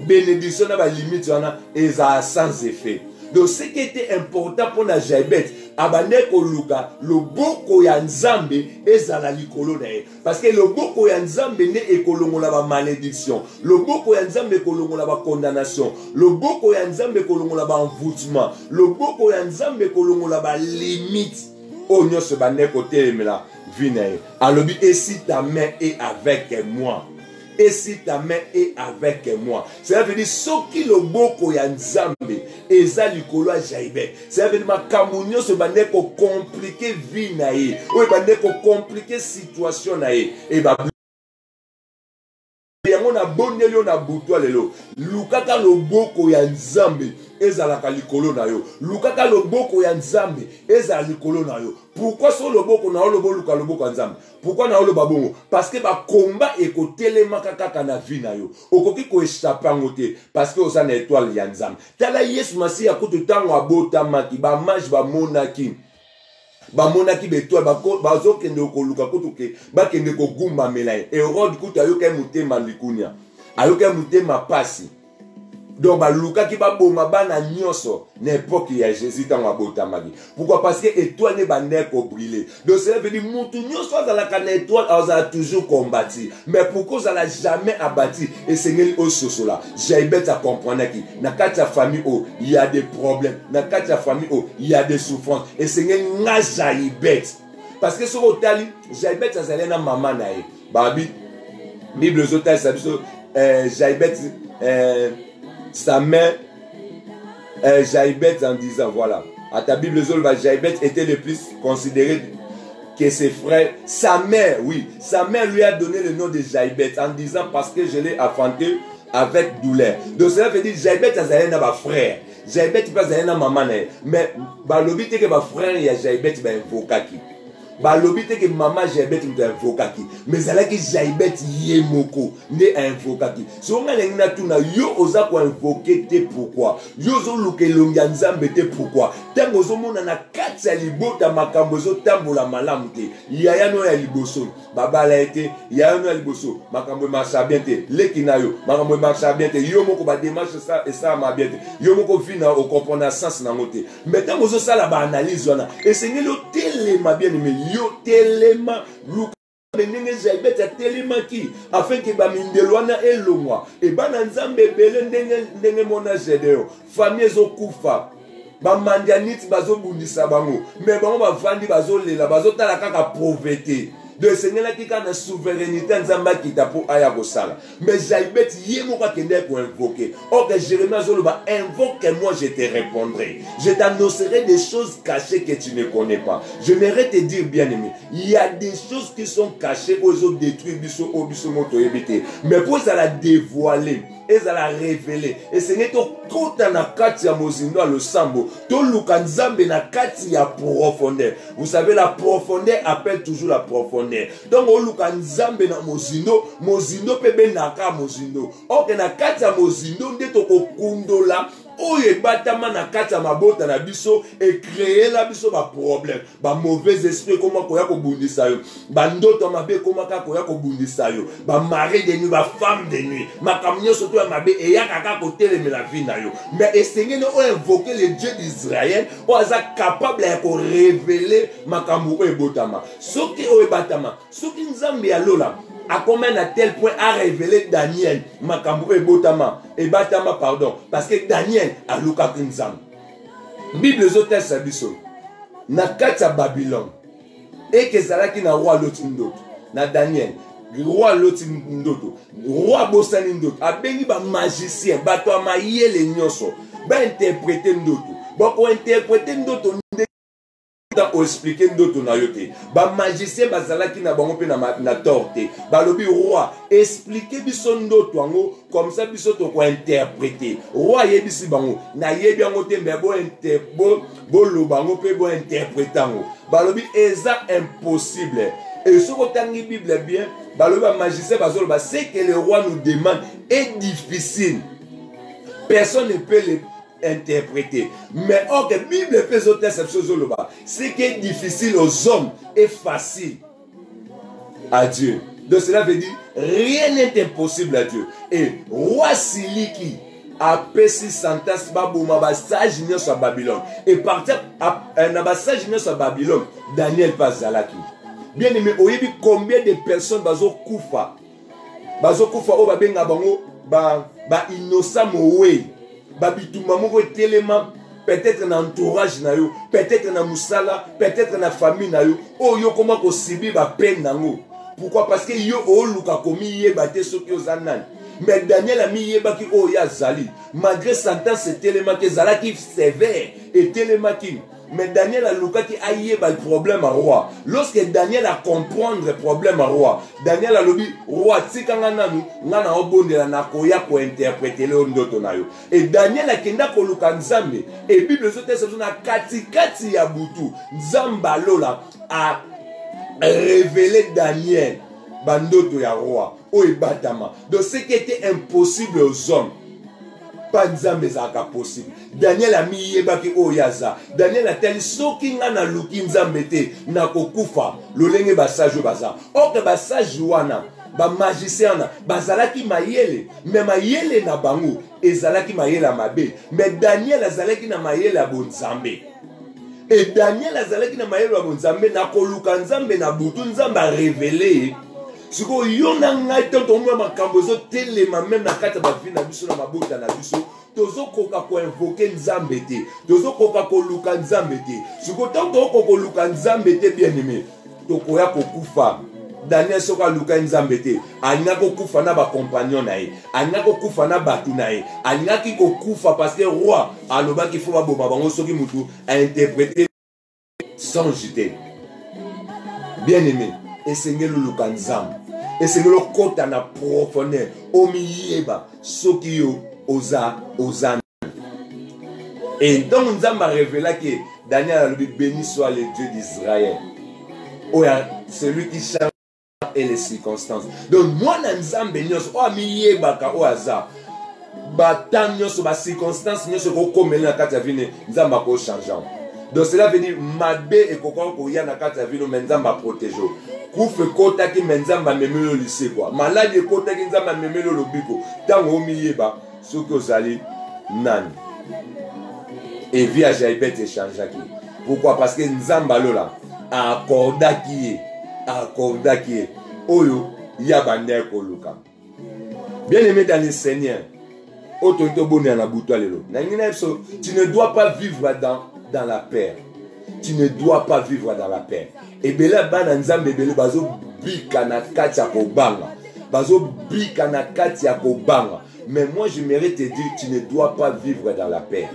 bénédiction na ba limite wana eza sans effet. Donc ce qui était important pour la Jaibet abane koluka le boko ya Nzambe ezala likolo na ye. Parce que le boko ya Nzambe ne ekolongola ba malédiction, le boko ya Nzambe ekolongola ba condamnation, le boko ya Nzambe ekolongola ba envoûtement, le boko ya Nzambe ekolongola ba limite. O nyose ba ne kote emela vinae alobi et si ta main est avec moi. Et si ta main est avec moi. Ça veut dire ce qui le boko ya Nzambe eza likolo a Jaibet. Ça veut dire ma kamunyo se bande ko compliquer vie na ye. Ou bande ko compliquer situation na ye. Et ba yango na boneli na butwa lelo. Lukaka le boko ya Nzambe ezalaka likolo na yo. Lukaka loboko ya nzambe ezala likolo na yo. Pourquoi so loboko na yo lobo luka loboko ya nzambe? Pourquoi na yo loba bongo? Parce que ba combat ekotelema kaka na vie na yo. Okoki ko échapper ngote parce que oza na étoile ya nzambe. Tala Yesu Masiya akutu tango abotamaki ba mage ba monaki. Bamonaki betoile bazokende okoluka kutuke bakende kogumba melaye Hérode kutu ayoka mutema likunya ayoka mutema pasi donc balukaki baboma bana nyonso na époque ya Jésus tango abotamaki. Pourquoi? Parce que étoile ne bandait ko briller. Donc cela veut dire mutu nyonso azalaka na étoile azala toujours combattu, mais pourquoi azala jamais abattu et sengeli o sosola Jaibet a comprendre ki na kati ya famille o il y a des problèmes, na kati ya famille o il y a des souffrances et sengeli nga Jaibet parce que soko tali Jaibet azalé na maman na ye babi Bible zota sabiso Jaibet sa mère Jaibet en disant voilà à ta Bible Jaibet était le plus considéré que ses frères. Sa mère, oui, sa mère lui a donné le nom de Jaibet en disant parce que je l'ai enfanté avec douleur. Donc cela veut dire Jaibet a zalé na ba frère. Jaibet pas zalé na maman mais balobi te que ba frère ya Jaibet ba invokaki. Balobi te que maman Jaibet mta invokaki. Mais zalaki Jaibet yemoko ne invokaki. So nga lengina tuna yo oza ko invoquer te pourquoi? Yo zo luke longia nzambe te pourquoi? Tango zo mona na kati ya libota makambo zo tambola malamu te. Yaya no ya liboso. Baba la ete yaya no ya liboso. Makambo marcha bien te. Lekina yo makambo marcha bien te. Yo moko ba démarche ça et ça ma bien te. Yo moko fina au comprendre sens na ngote. Mais tango zo sala ba analyse wana. Et sengeli o telema bien aimé. Yo telema luka ndenge Jaibet a telema ki afin que ba mindelwana elongwa e bana nzambe bele ndenge mona Gedeo famille zo kufa ba mandianite bazo bundisa bango mais bango ba vandi bazo lela bazo tala kaka pauvreté de Seigneur qui a une souveraineté nzamba qui t'a pour aya kosala mais Jaibet yemo ka kende ko invoquer or que Jérémie zoloba invoque-moi je te répondrai je t'annoncerai des choses cachées que tu ne connais pas. J'aimerais te dire bien aimé il y a des choses qui sont cachées aux autres détruire biso o biso moto ebité mais pour ça la dévoiler et ça la révéler et Seigneur to kota na kati ya mozindo a le sambo to luka nzambe na kati ya profondeur. Vous savez la profondeur appelle toujours la profondeur. Donc on luka nzambe na mozindo pebe naka mozindo oke na kati ya mozindo nde to kokundola oye batama na kati ya mabota na biso et créer la biso ba problème ba mauvais esprit comment koya ko bundisa yo ba ndoto mabe comment ka koya ko bundisa yo ba mari de nuit ba femme de nuit makamnyo surtout ya mabe e ya kaka ko telemela vie na yo mais esengeli o invoquer le Dieu d'Israël o aza capable ya ko révéler makambo o ebotama soki o ebatama soki nzambe ya lola a combien à tel point a révélé Daniel makambo e botama e batama pardon parce que Daniel a luka nzambe Bible zote sabiso na kati ya Babylone et que zalaki na roi loti ndoto na Daniel roi loti ndoto roi bosani ndoto abengi ba magicien bato ya mayele nyonso ba interpréter ndoto ba ko interpréter ndoto o expliquer ndoto na yote ba magicien bazalaki na bango pe na torte balobi roi expliquer biso ndoto ango comme ça biso to ko interpréter roi yebisi bango na yebi yango te mbe bo lo bango pe bo interpréter ango balobi eza impossible et ce que tangi Bible bien balobi ba magicien bazolo ba ce que le roi nous demande est difficile personne ne peut le interpréter. Mais or que Bible fait autre ce qui est difficile aux hommes est facile à Dieu. Donc cela veut dire rien n'est impossible à Dieu. Et roi Siliki a pesé sentence baboma basage nyonso à Babylone et partir na basage nyonso à Babylone Daniel Pazalaki. Bien aimé, oyebi combien de personnes bazo kufa o babenga bango ba innocent mowe babituma moko telema peut-être na entourage na yo peut-être na musala peut-être na famille na yo o yo koma ko sibi ba peine nango pourquoi parce que yo o luka komi yeba te soki ozanan mais Daniel a mis yeba ki o ya zali malgré sentence telema ke zala ki sévère et telema ki Mais Daniel a loupé a eu le problème à roi. Lorsque Daniel a comprendre le problème à roi, Daniel a dit roi tikanga nanu ngana obondela na koya ko interpréter le ndoto na yo. Et Daniel a kenda ko luka nzambe. Et Bible zote se na kati ya butu. Nzamba lola a révélé Daniel bandoto ya roi o ebatama. Donc ce qui était impossible aux hommes, pas nzambe zaka possible. Daniel a mis yebaki oyaza. Daniel a tel soki nga na luki nzambe te na kokufa lolenge basage baza. Ok basage wana ba magicien na bazalaki mayele, mais mayele na bango ezalaki mayele mabe. Mais Daniel azalaki na mayele ya bonzambe. Et Daniel azalaki na mayele ya bonzambe na koluka nzambe na butu nzambe a révélé. Siko yona ngai tonto mwa makambo zo telema même na kata ba vie na biso na mabota na biso tozo koka ko invoquer nzambe te tozo koka ko luka nzambe te siko tonto ko luka nzambe te bien aimé tokoya ko kufa. Daniel soka luka nzambe te alinga ko kufa na ba compagnon na ye alinga ko kufa na batu na ye alinga ki ko kufa parce que roi aloba ki faut ba boma bango soki mutu a interpréter sans jeter. Bien aimé esengelo luka nzambe esengelo kota na profondeur omiyeba soki yo oza. Et donc nzambe a révélé que Daniel a dit béni soit le Dieu d'Israël. Celui qui change et les circonstances. Donc moi na nzambe nyos o amiyeba ka o aza batan nyos ba circonstances nyos ko komela kati ya vine nzambe ko changeant. Donc cela veut dire mabe et kokon ya na kati ya vino nzambe protéger. Koufe kota ki nzambe memelo lycée quoi. Malade kota ki nzambe memelo lobiko. Tango omiyeba soki ozali nani. Et via Jaibet échangeaki. Pourquoi? Parce que nzamba lola accordaki oyo yabande koluka. Bien aimé dans le Seigneur, otonto bonne na buto lelo. Tu ne dois pas vivre dans la paix. Tu ne dois pas vivre dans la paix. Et bela bana nzambe bele bazo bika na kati ya kobanga. Bazo bika na kati ya kobanga. Mais moi j'aimerais te dire, tu ne dois pas vivre dans la paix.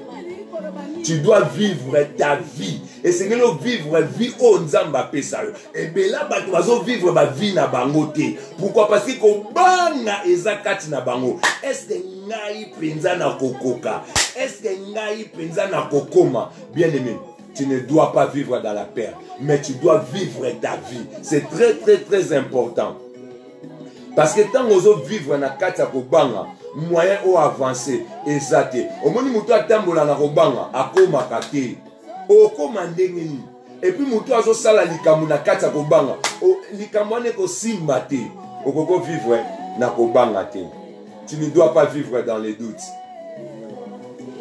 Tu dois vivre ta vie. Et c'est que nous vivre vie au nzamba pesa. Et bien là, tu vas vivre ma vie na bangote. Pourquoi? Parce que kobanga ezakati na bango. Est-ce que ngai penza na kokoka? Est-ce que ngai penza na kokoma? Bien aimé, tu ne dois pas vivre dans la paix, mais tu dois vivre ta vie. C'est très très très important. Parce que tant que vivre na kati ya kobanga, moyen au avancer ezate. Omoni mutu atambola na kobanga akoma kate. Okoma ndengeni. Et puis mutu azo sala likambo na kati ya kobanga. Likambo ne ko simba te. Okoko vivre na kobanga te. Tu ne dois pas vivre dans les doutes.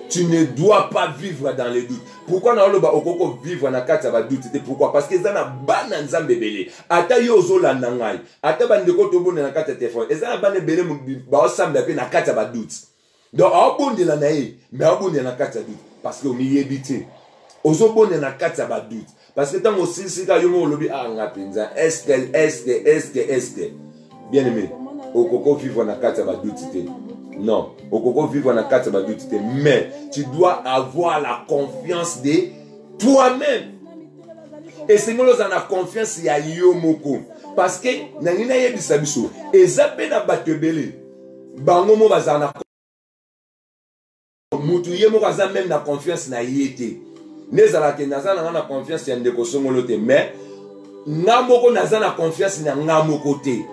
Tu ne dois pas vivre dans les doutes. Pourquoi na oloba okoko vivre na kati ya ba doute? Pourquoi? Parce que zana bana nzambe bele. Ata yo ozolanda ngai. Ata bandeko tobona na kati ya téléphone. Ezana bana bele ba osamba pe na kati ya ba doute. Donc abondela na ye, mais abondela na kati ya doute parce que omiyebite. Ozobona na kati ya ba doute. Parce que tango sisika yo mo lobi nga penza. Est-ce que bien aimé, okoko vivre na kati ya ba doute te. Non, okoko vivre na kati ya ba doute te, mais tu dois avoir la confiance de toi-même. Et c'est nous avons confiance ya yo moko parce que nangina yebisa biso ezape na batebele bango mo bazana mutu ye moko aza même na confiance na yete nezala ke nazana na confiance ya ndeko songolo te, mais nga moko nazana confiance na nga moko te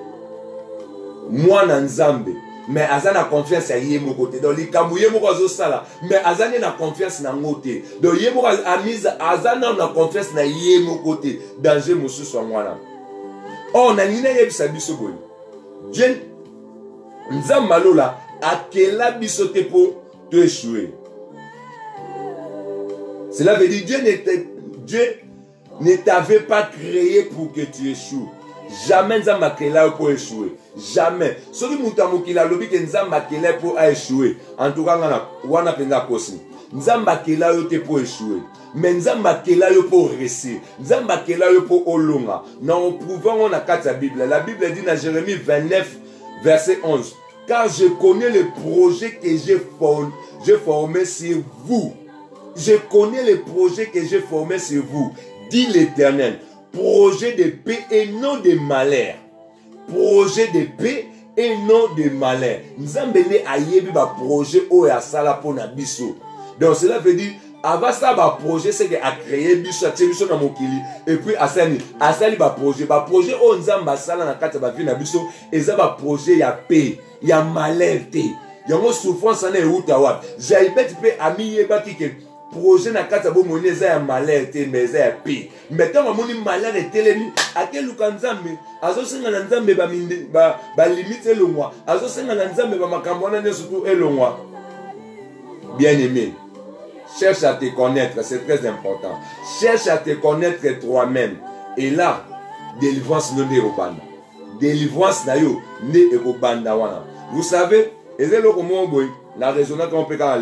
mwana nzambe mais azana confiance ya ye moko te. Donc likambo ye moko azo sala mais azani na confiance na ngote. Donc ye moko amiza azana na confiance na ye moko te. Danger mosusu mwana. Oh na nina yebisa biso boy. Dieu nzamba lola akela biso te po te échouer. Cela veut dire Dieu ne t'avait pas créé pour que tu échoues. Jamais nzamba kela pour échouer. Jamais. Soki mutamu kila lobi ke nzamba kela pour échouer. En tout cas ngana wana penza kosi. Nzamba kela yo te pour échouer. Mais nzamba kela yo pour réussir. Nzamba kela yo pour olonga. Non prouvons na kati ya Bible. La Bible dit dans Jérémie 29 verset 11. Car je connais le projet que j'ai formé sur vous. je connais les projets que j'ai formés sur vous, dit l'Éternel. Projet de paix et non de malheur. Projet de paix et non de malheur. Nzambele ayebi ba projet o ya sala pona biso. Donc cela veut dire avant ça ba projet c'est que a créé biso a biso na mokili et puis asali ba projet o nzamba sala na kati ba vie na biso eza ba projet ya paix, ya malheur te. Yango souffrance na euta wapi. Jaibet pe ami yebaki ke projet na kati bo moni eza ya malheur te mais eza ya paix. Mais tant moni malheur etelemi akeluka nzambe azosenga na nzambe ba limite elongwa azosenga na nzambe ba makambo na surtout elongwa. Bien aimé, cherche à te connaître, c'est très important. Cherche à te connaître toi-même. Et là, délivrance non de Robanda. Délivrance na yo ne Robanda wana. Vous savez, la résonance qu'on peut faire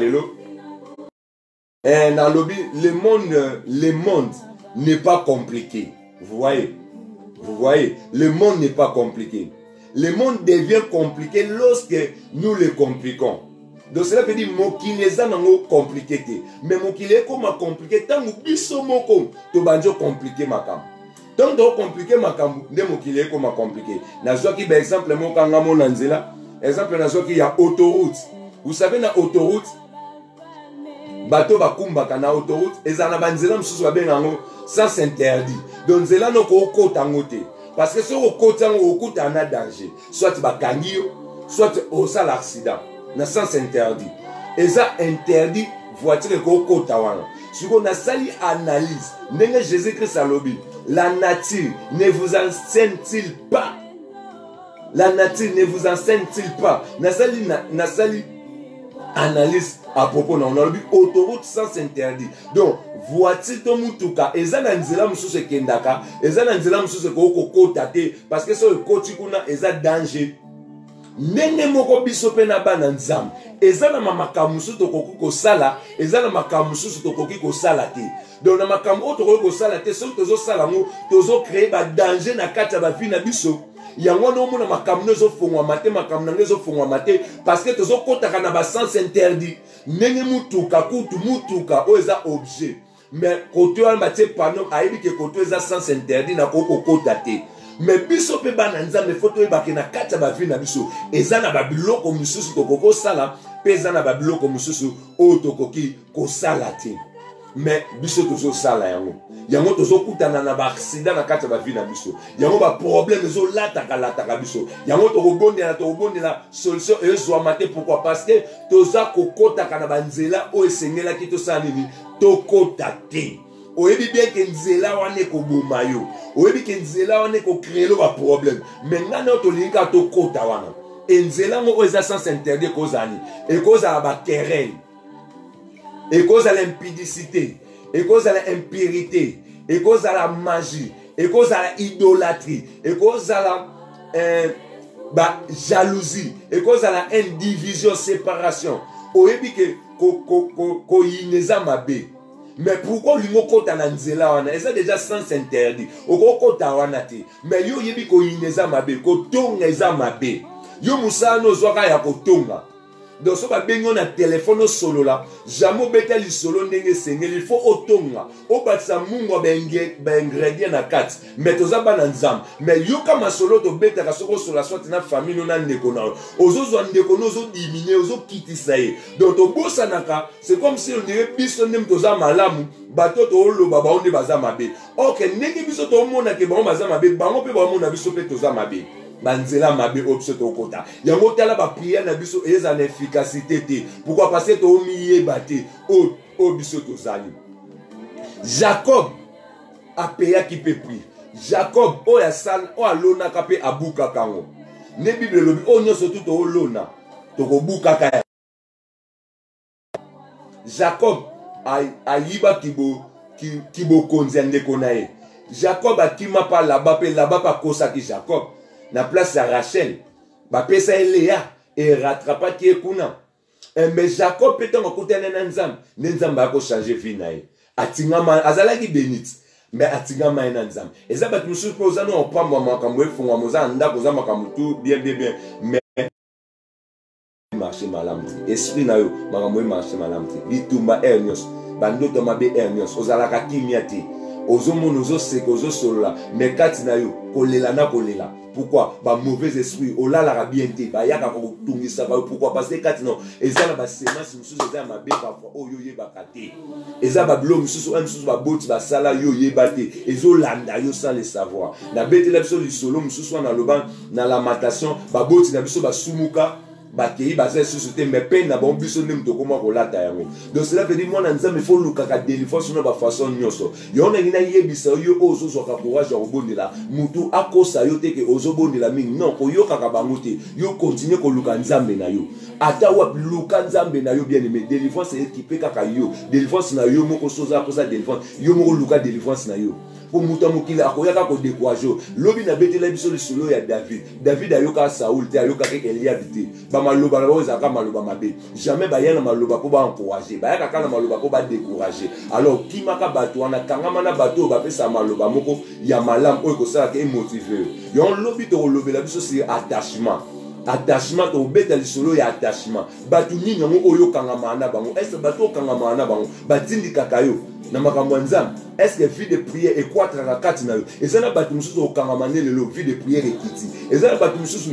dans le monde n'est pas compliqué. Vous voyez, le monde n'est pas compliqué. Le monde devient compliqué lorsque nous le compliquons. Donc cela veut dire mokili eza nango compliqué te. Mais mokili ekoma compliqué tant biso moko to banjo compliqué makambo. Tant to compliqué makambo nde mokili ekoma compliqué. Nazwaki ba exemple moko kanga mona nzela. Exemple nazwaki ya autoroute. Vous savez na autoroute bato bakumbaka na autoroute ezana banzela msusu babenga ngo sens interdit. Donc nzela noko okota ngote. Parce que si okota ngo okuta na danger. Soit bakangi yo, soit osala l'accident. Na sens interdit. Et ça interdit voiture ko tawana. Si on a sali analyse, ndenge Jésus-Christ a lobby, la nature ne vous enseigne-t-il pas? La nature ne vous enseigne-t-il pas? Na sali analyse à propos na on lobby autoroute sens interdit. Donc voiture to mutuka eza na nzela mususu kendaka, eza na nzela mususu ko kota te parce que so koti kuna eza danger. Nenge moko biso pe na bana nzambe eza na makambo mususu tokoki kosala eza na makambo mususu tokoki kosala te. Donc na makambo oyo tokoki kosala te soki tozosala ngo tozocrée ba danger na kati ya bavi na biso. Yango wana omona makambo ezofungwama te makambo nango ezofungwama te parce que tozokotaka na basens interdit. Ndenge mutuka kutu mutuka oyo eza objet mais kote wana batie pano ayebi ke kote eza sens interdit na kokokota te. Mais biso pe bana nzambe foto ebaki na kati ya bavi na biso eza na babiloko misusu tokoki kosala pe eza na babiloko misusu oyo tokoki kosala te. Mais biso tozosala yango tozokutana na baaksida na kati ya bavi na biso yango baproblème ezolataka biso yango tokobondela solution ezwama te. Pourquoi? Parce que toza kokotaka na banzela oyo esengelaki tosala nini tokota te. Oyebi bien que nzela wane ko boma yo. Oyebi que nzela wane ko créer ba problème. Maintenant to linka to kota wana. Nzela ngo eza sens interdit kozani. Et cause à ba querelle. Et cause à l'impudicité. Et cause à l'impurité. Et cause à la magie. Et cause à la idolâtrie. Et cause à la jalousie. Et cause à la indivision, séparation. Oyebi que ko yineza mabe. Mais pourquoi lui mokota na nzela wana eza déjà sens interdit okokota wana te mais yo yebi ko ineza mabe ko tonga eza mabe yo musano zwaka ya kotonga. Donc so ba bengo na téléphone solo la jamais beta li solo ndenge sengeli il faut otonga obatsa mungu ba ingrédient na kati mais toza bana nzam mais yo kama solo to beta ka soko solo soit na famille no na ndeko na ozozo ndeko no ozo diminuer ozo kitisa ye. Donc to bossa naka c'est comme si on dirait biso ndem toza malamu bato to loba ba onde baza mabe. OK ndenge biso to mona ke ba baza mabe bango pe ba mona biso pe toza mabe. Banzela mabe opso to kota yango tala ba prière na biso eza na efficacité te. Pourquoi? Parce que to miye baté o biso to zali. Jacob a payé qui peut prier. Jacob o ya sal o alona kape abuka kango. Ne Bible lobi o nyoso tout to lona to ko buka ka. Jacob a yiba kibo konzende konae. Jacob a kima pa là-bas pa kosa ki Jacob. Na place à Rachel, bapesa Léa et rattrapa qui est kuna. Mais Jacob peut en côté nanzam, nanzam ba ko changer vie nae. Atingama azala ki benit, mais atingama nanzam. Et ça ba tu suppose no on prend makambo efungwa moza nda koza makambo tout bien mais marché malamu te esprit na yo makambo marché malamu te bitumba hernios bandoto mabe hernios ozalaka kimia te ozomona ozoseka ozosolola mais kati na yo kolela na kolela. Pourquoi? Ba mauvais esprit olalaka bien te bayaka kotungisa ba pourquoi? Parce que kati no ezala ba semence mususu ezala mabe parfois oyo yebaka te ezala ba bilo mususu mususu ba boti ba sala yo yeba te ezolanda yo sans le savoir na betela biso lisolo mususu na loba na lamentation ba boti na biso ba sumuka bakei baza société mais peine na bon biso ndem to comment kolata yango. Donc cela veut dire moi na nzambe faut lukaka délivrance na ba façon nyonso yona ngina yebisa yo ozo zoka courage ya kobondela mutu akosa yo te ke ozo bondela mingi non ko yo kaka bango te yo continue ko luka nzambe na yo ata wa luka nzambe na yo bien aimé délivrance équipé kaka yo délivrance na yo moko soza kosa délivrance yo moko luka délivrance na yo pour muta mukila akoyaka ko décourager lobi na betela biso lisolo ya David ayoka Saoul te ayoka ke Eliab te ba maloba na ozaka maloba mabe jamais ba yana maloba ko ba encourager ba yaka kana maloba ko ba décourager alors kimaka bato wana kangama na bato ba pesa maloba moko ya malam oyo ko sala ke motiver yo lobi to lobela biso c'est attachement to beta lisolo ya attachement batu nini ngo oyo kangama na bango est-ce bato kangama na bango batindi kakayo na makambo nzambe est-ce que vie de prière et quoi kati na yo ezana batu mususu okangama ne lelo vie de prière ekiti ezana batu mususu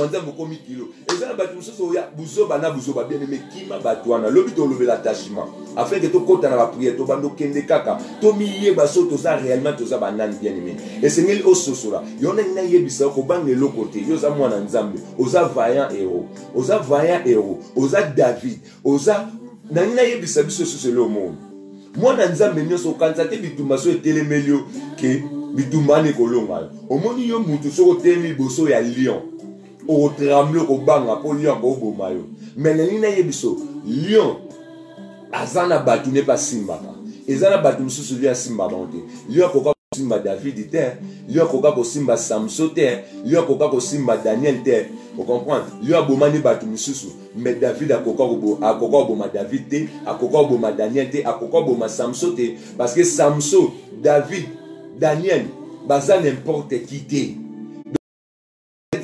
nzambe komi kilo ezana batu mususu ya buzoba na buzoba bien aimé kima batu wana lobi to lobela attachement afin que to kota na la prière to bando kende kaka to miye baso to za réellement to za banani bien aimé et sengeli ososola yona ngina yebisa ko bange lokote yo za mwana nzambe oza vaillant héros oza David oza na ngina yebisa biso soselo mo mwana nzambe nyonso kanza te bitumba so etelemelio ke bitumba ne kolonga omoni yo mutu soko temi boso ya lion au tremble au banga pour lion au bomayo mais les lignes yebiso lion azana batu n'est pas simba ezana batu mususu lion simba bonte lion koka simba David te lion koka ko simba Samson te lion koka ko simba Daniel te vous comprenez lion bomani batu mususu mais David akoka boma David te akoka boma Daniel te akoka boma Samson te parce que Samson David Daniel baza n'importe qui te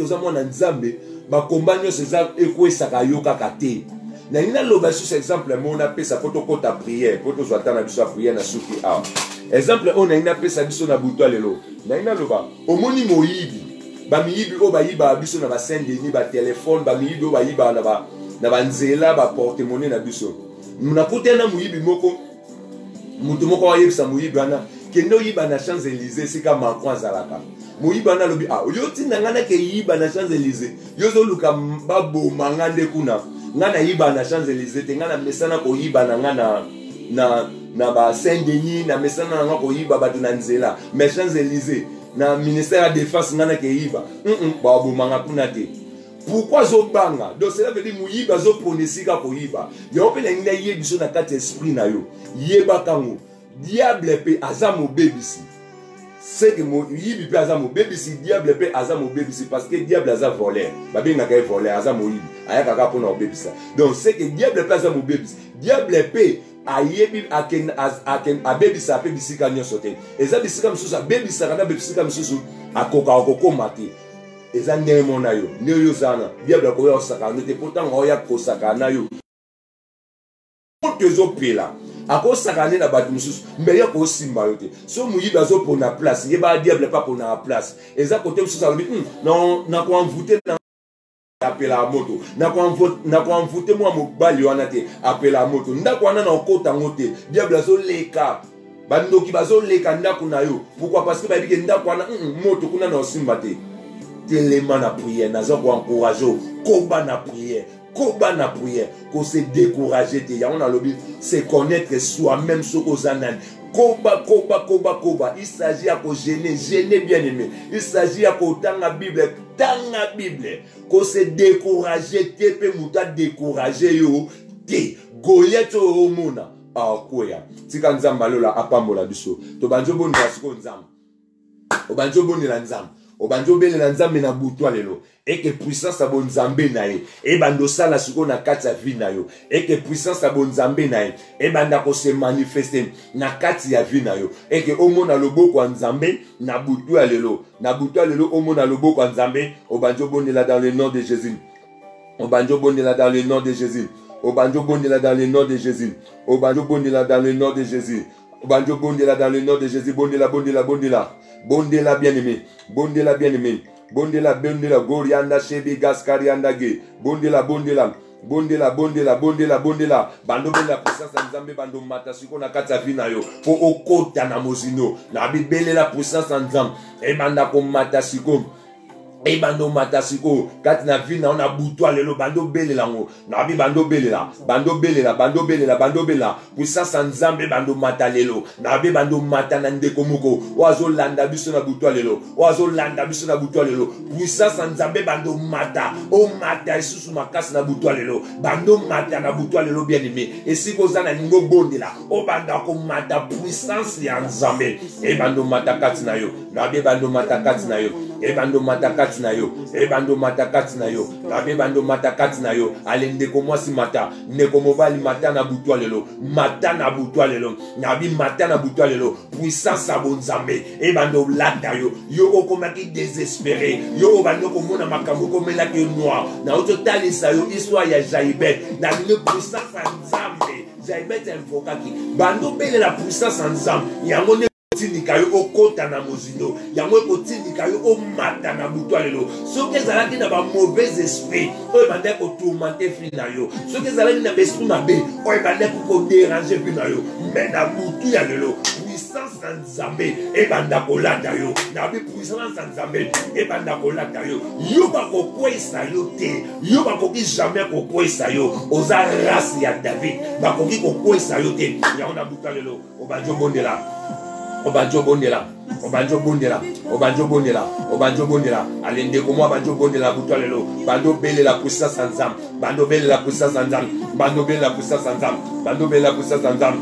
oza mwana nzambe bakomba nyonso eza ekwesaka yo kaka te na nina loba sur exemple mona pesa poto kota prière poto zwata na biso prière na suki a exemple on na ina pesa biso na buto lelo na ina loba omoni moyibi ba miyibi o ba yiba biso na ba Saint-Denis ba téléphone ba miyibi o ba yiba na ba nzela ba porte-monnaie na biso muna kutena moyibi moko mutu moko wa yebisa moyibi ana kendo yiba na Champs-Élysées sika Macron azalaka moyiba na lobi yo tinda ngana ke yiba na Champs-Élysées yo zo luka babo mangande kuna ngana yiba na Champs-Élysées te ngana mesana ko yiba na ngana na ba Saint-Denis na mesana ngana ko yiba batu na nzela mais Champs-Élysées na ministère de défense ngana ke yiba babo manga kuna te pourquoi zo banga donc cela veut dire moyiba zo ponesika ko yiba yo pe na ngina yebiso na kati esprit na yo yeba kango diable pe azamo bebisi c'est que mon yibi pe azamo bebisi diable pe azamo bebisi parce que diable aza voleur babi ngaka voleur azamo yibi ayaka ka pona bebisa donc c'est que diable pe azamo bebisi diable pe ayebi aken abebisa pe bisika nyonso te eza bisika msusu abebisa kana bisika msusu akoka okokoma te eza ndenge mona yo nyo zana diable ko yo saka no te pourtant oya ko saka na yo tezo pela ako sakane na batu mususu mais ya ko simba yote so muyiba zo pona place yeba diable pas pona place eza côté mususu alobi non na ko envoûter na apela moto na ko envoûter moi mobali wana te apela moto ndako wana na okota ngote diable zo leka bandoki bazo leka ndako na yo pourquoi parce que ba bike ndako wana moto kuna na osimba te tellement na prière na zo ko encourager koba na prière qu'on se décourager te ya on a lobby c'est connaître soi-même ce qu'on a koba il s'agit à gêner bien aimé il s'agit à tanga Bible qu'on se décourager te pe muta décourager yo te Goliath o mona akoya tika nzamba lola apambola biso to banjo boni basiko nzamba o banjo boni la nzamba obanjo bele na nzambe na butwa lelo et que puissance a bon nzambe na ye e bando sala suko na kati ya vie na yo et que puissance a bon nzambe na ye e banda ko se manifester na kati ya vie na yo et que omona loboko ya nzambe na butwa lelo omona loboko ya nzambe obanjo bonela dans le nom de Jésus Obanjo bondela dans le nom de Jésus. Obanjo bondela dans le nom de Jésus. Obanjo bondela dans le nom de Jésus. Obanjo bondela dans le nom de Jésus. Bondela, bondela, bondela. Bondela bien-aimé. Bondela bien-aimé. Bondela, bondela, gorianda, shebi, gaskarianda, ge. Bondela, bondela. Bondela, bondela, bondela, bondela. Bando bela puissance en Nzambe, bando mata siko na kati ya vie na yo. Po okota na mozino. Na bibele la puissance en Nzambe. E banda ko mata siko. E bando mata siko. Kati na vie na on a buto alelo. Bando bele la ngo. Na bi bando bele la. Bando bele la, bando bele la, bando bele la. Puissance en Nzambe, bando mata lelo. Na bi bando mata na ndeko moko. Oazo landa biso na buto alelo. Oazo landa biso na buto alelo. Puissance en Nzambe, bando mata. O mata isusu makasi na buto alelo. Bando mata na buto alelo bien aimé. Et si koza na ningo bonde la. O banda ko mata puissance ya Nzambe. E bando mata kati na yo. Na bi bando mata kati na yo. E bando mata kati na yo. E bando mata kati na yo. Na bi bando mata kati na yo. Ale ndeko mwasi mata. Ndeko mobali mata na buto alelo. Mata na buto alelo. Na bi mata na buto alelo. Puissance à bon Nzambe. E bando lata yo. Yo okomaki désespéré. Yo bando komona makambo komela ke noir. Na oto talisa yo histoire ya Jaibet. Na une puissance à Nzambe. Jaibet invokaki. Bando bele la puissance à Nzambe. Yango ne tindika yo okota na mozindo. Yango ekotindika yo omata na buto alelo. Soki ezalaki na ba mauvais esprit. Oyo bande ko tourmenter fi na yo. Soki ezalaki na esprit mabe. Oyo bande ko déranger fi na yo. Mais na buto ya lelo. Puissance en Nzambe et banda kolata yo. Na bi puissance en Nzambe et banda kolata yo. Yo ba ko kwesa yo te. Yo ba ko ki jamais ko kwesa yo. Oza race ya David. Ba ko ki ko kwesa yo te. Ya ona buto alelo. Obanjo bondela. Obanjo bondela. Obanjo bondela. Obanjo bondela. Obanjo bondela. Alende ko moi banjo bondela buto alelo. Bando bele la puissance en Nzambe. Bando bele la puissance en Nzambe. Bando bele la puissance en Nzambe. Bando bele la puissance en Nzambe.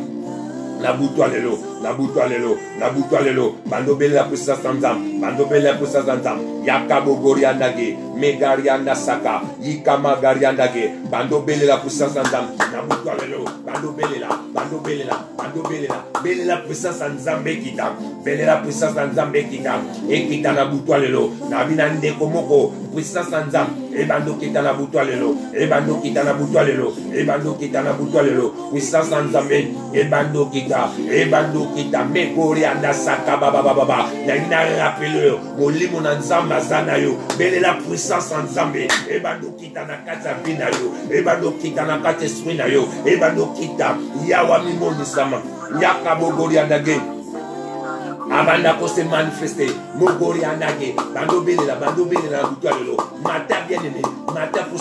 Na buto alelo, na buto alelo, na buto alelo. Bando bele la puissance en Nzambe. Bando bele la puissance en Nzambe. Yakabo goriandage, megarianda saka, yikama gariandage. Bando bele la puissance en Nzambe. Na buto alelo, bando bele la, bando bele la, bando bele la. Bele la puissance en Nzambe kita. Bele la puissance en Nzambe kita. E kita na buto alelo. Na binande komoko, puissance en Nzambe. E bando kita na buto alelo. E bando kita na buto alelo. E bando kita na buto alelo. Puissance en Nzambe. E bando kita. E bando kita. Mekori anda saka baba baba. Na ina rappele molimo na Nzambe azana yo. Bele la puissance en Nzambe. E bando kita na kata bina yo. E bando kita na kata esprit na yo. E bando kita. Yawa mimoni sama. Yakabo gori anda ge. Abanda ko se manifester. Mogori anda ge. Bando bele la buto alelo. Mata bien aimé. Mata pour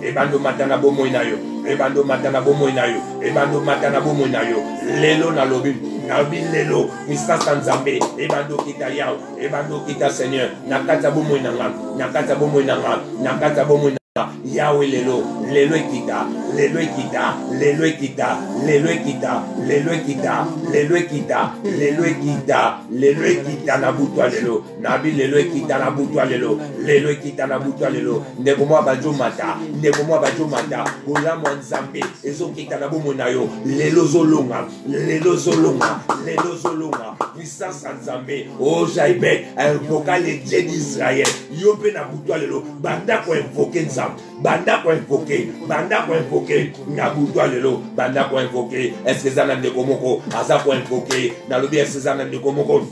e bando matana bomo inayo. E bando matana bomo inayo. E bando matana bomo inayo. Lelo na lobi. Na bi lelo. Puissance en Nzambe. E bando kita yao. E bando kita Seigneur. Nakata bomo inanga. Nakata bomo inanga. Nakata bomo inanga. Yahweh lelo. Lelo ekita. Lelo ekita. Lelo ekita. Lelo ekita. Lelo ekita. Lelo ekita. Lelo ekita. Lelo ekita na buto lelo. Nabi lelo ekita na buto lelo. Lelo ekita na buto lelo. Ndeko mwa bajo mata. Ndeko mwa bajo mata. Ola mwa Nzambe. Ezo kita na bomo na yo. Lelo zolonga. Lelo zolonga. Lelo zolonga. Puissance en Nzambe. Oh Jaibet. Invoca les dieux d'Israël. Yo pe na buto lelo. Banda ko invoquer Nzambe. Banda ko invoquer. Banda ko invoquer. Na buto lelo. Banda ko invoquer. Est-ce que ça n'a ndeko moko? Aza ko invoquer. Na lobi est-ce que ça n'a ndeko moko?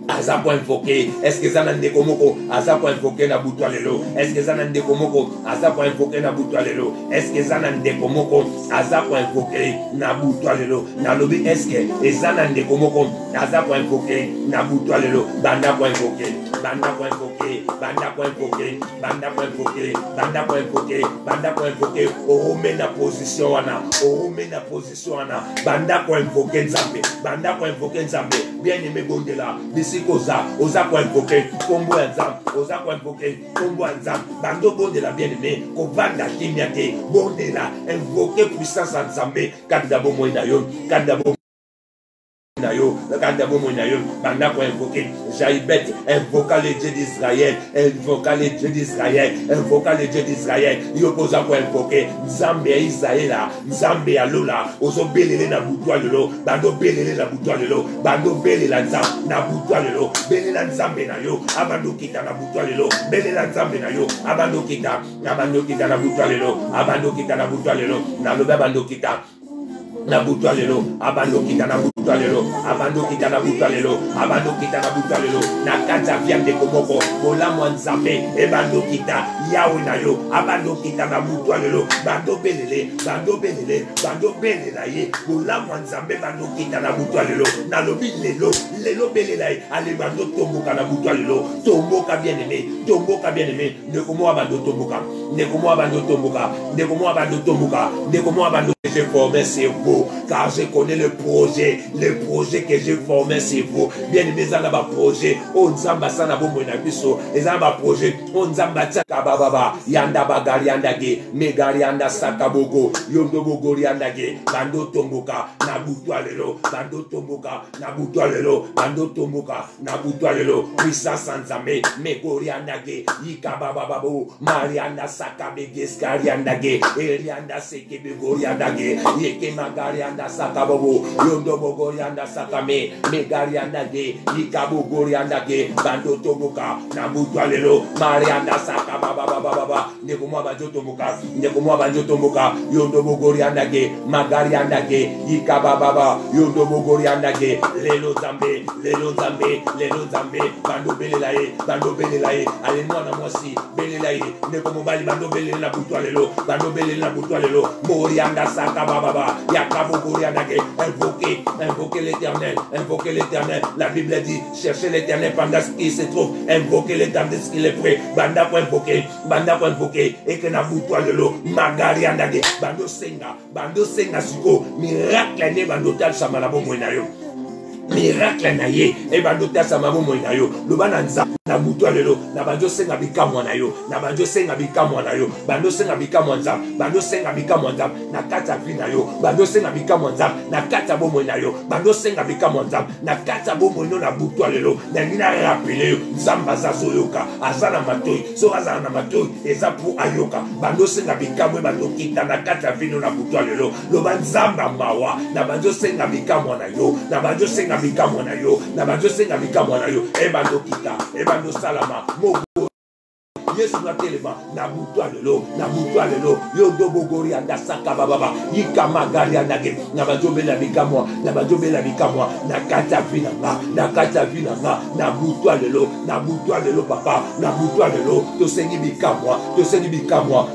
Aza ko invoquer. Est-ce que ça n'a ndeko moko? Aza ko invoquer na buto lelo. Est-ce que ça n'a ndeko moko? Aza ko invoquer na buto lelo. Est-ce que ça n'a ndeko moko? Aza ko invoquer na buto lelo. Na lobi est-ce que ça n'a ndeko moko? Aza ko invoquer na buto lelo. Banda ko invoquer. Banda ko invoquer. Banda ko invoquer. Banda ko invoquer. Banda ko invoquer. Banda ko invoquer. O na position wana. O na position wana. Banda ko invoquer Nzambe. Banda ko invoquer Nzambe. Bien aimé Bondela. Koza, oza ko invoquer, kombo Nzambe, oza ko invoquer, kombo Nzambe, bando Bondela bien aimé, ko vanda kimiate, Bondela, invoquer puissance en Nzambe, kadabo moina yo, kadabo le cantabou monayo, banda pour invoquer, Jaïbet, invoqua les dieux d'Israël, invoqua les dieux d'Israël, invoqua les dieux d'Israël, il opposa pour invoquer, Nzambe Israël, Nzambe Alola, oso belele na boutoir de l'eau, bando belele na boutoir de l'eau, bando belele na boutoir de l'eau, belele na Nzambe na yo, abando kita na boutoir de l'eau, belele na Nzambe na yo, abando kita na boutoir de l'eau, abando kita na boutoir de l'eau, na lobe abando kita. Na boutoir lelo, abando kita na boutoir lelo, abando kita na boutoir lelo, abando kita na boutoir lelo, na kata viande komoko, bola mwanzambe, ebando kita, yawe na yo, abando kita na boutoir lelo, bando belele, belela ye, bola mwanzambe, bando kita na boutoir lelo, na lobi lelo belela ye, ale bando tomboka na boutoir lelo, tomboka bien aimé, ne komo abando tomboka, j'ai formé c'est vous, car je connais le projet que j'ai formé c'est vous. Bien aimé, ça n'a pas projet. On zamba ça n'a pas mon abisso. Et ça n'a pas projet. On zamba tchaka baba. Yanda bagari yandage. Megari yanda sakabogo. Yondo bogori yandage. Bando tomboka. Nabutoa lelo. Bando tomboka. Nabutoa lelo. Bando tomboka. Nabutoa lelo. Puissance sanzame. Megori yandage. Yika baba babo. Marianda sakabege skari yandage. Erianda sekebe gori yandage. Yeke magari anda sakabobo, yondo bogori anda sakame, megari anda ge, yikabu gori anda ge, bando tomuka, nabutwa lelo, mari anda sakababa, nekumwa banjo tomuka, yondo bogori anda ge, magari anda ge, yikababa, yondo bogori anda ge, lelo zambe, bando belelaye, allez moi na moi si, belelaye, nekumobali bando belelaye na butwa lelo, mori anda Baba, invoquez l'éternel, la Bible dit, cherchez l'éternel pendant ce qui se trouve, invoquez l'éternel ce qu'il est prêt, banda pour invoquer, et que na boutoir de l'eau, magari andage, bando senga suko, miracle ne bando tal samalabo moinayo. Miracle na ye, et bando tal samabo moinayo, le bananza. Na boutoir lelo, na banjo senga bika mwana yo, bando senga bika mwanzam, na kata vina yo, bando senga bika mwanzam, na kata bomo na yo, bando senga bika mwanzam, na kata bomo no na boutoir lelo, na ngina rappeler yo, zamba za soyoka, azana matoi, so azana na matoi, eza pour ayoka, bando senga bika mwe bando kita na kata vino na boutoir lelo, lo banzamba mawa, na banjo senga bika mwana yo, na banjo senga bika mwana yo, e bando kita, e bando salama, mogo. Yesu na telema, na boutoir lelo, yondo bogori anda saka baba, yika magari andage, na bajobela bikamwa, na kata vinanga, na boutoir lelo papa, na boutoir lelo, to sengi bikamwa,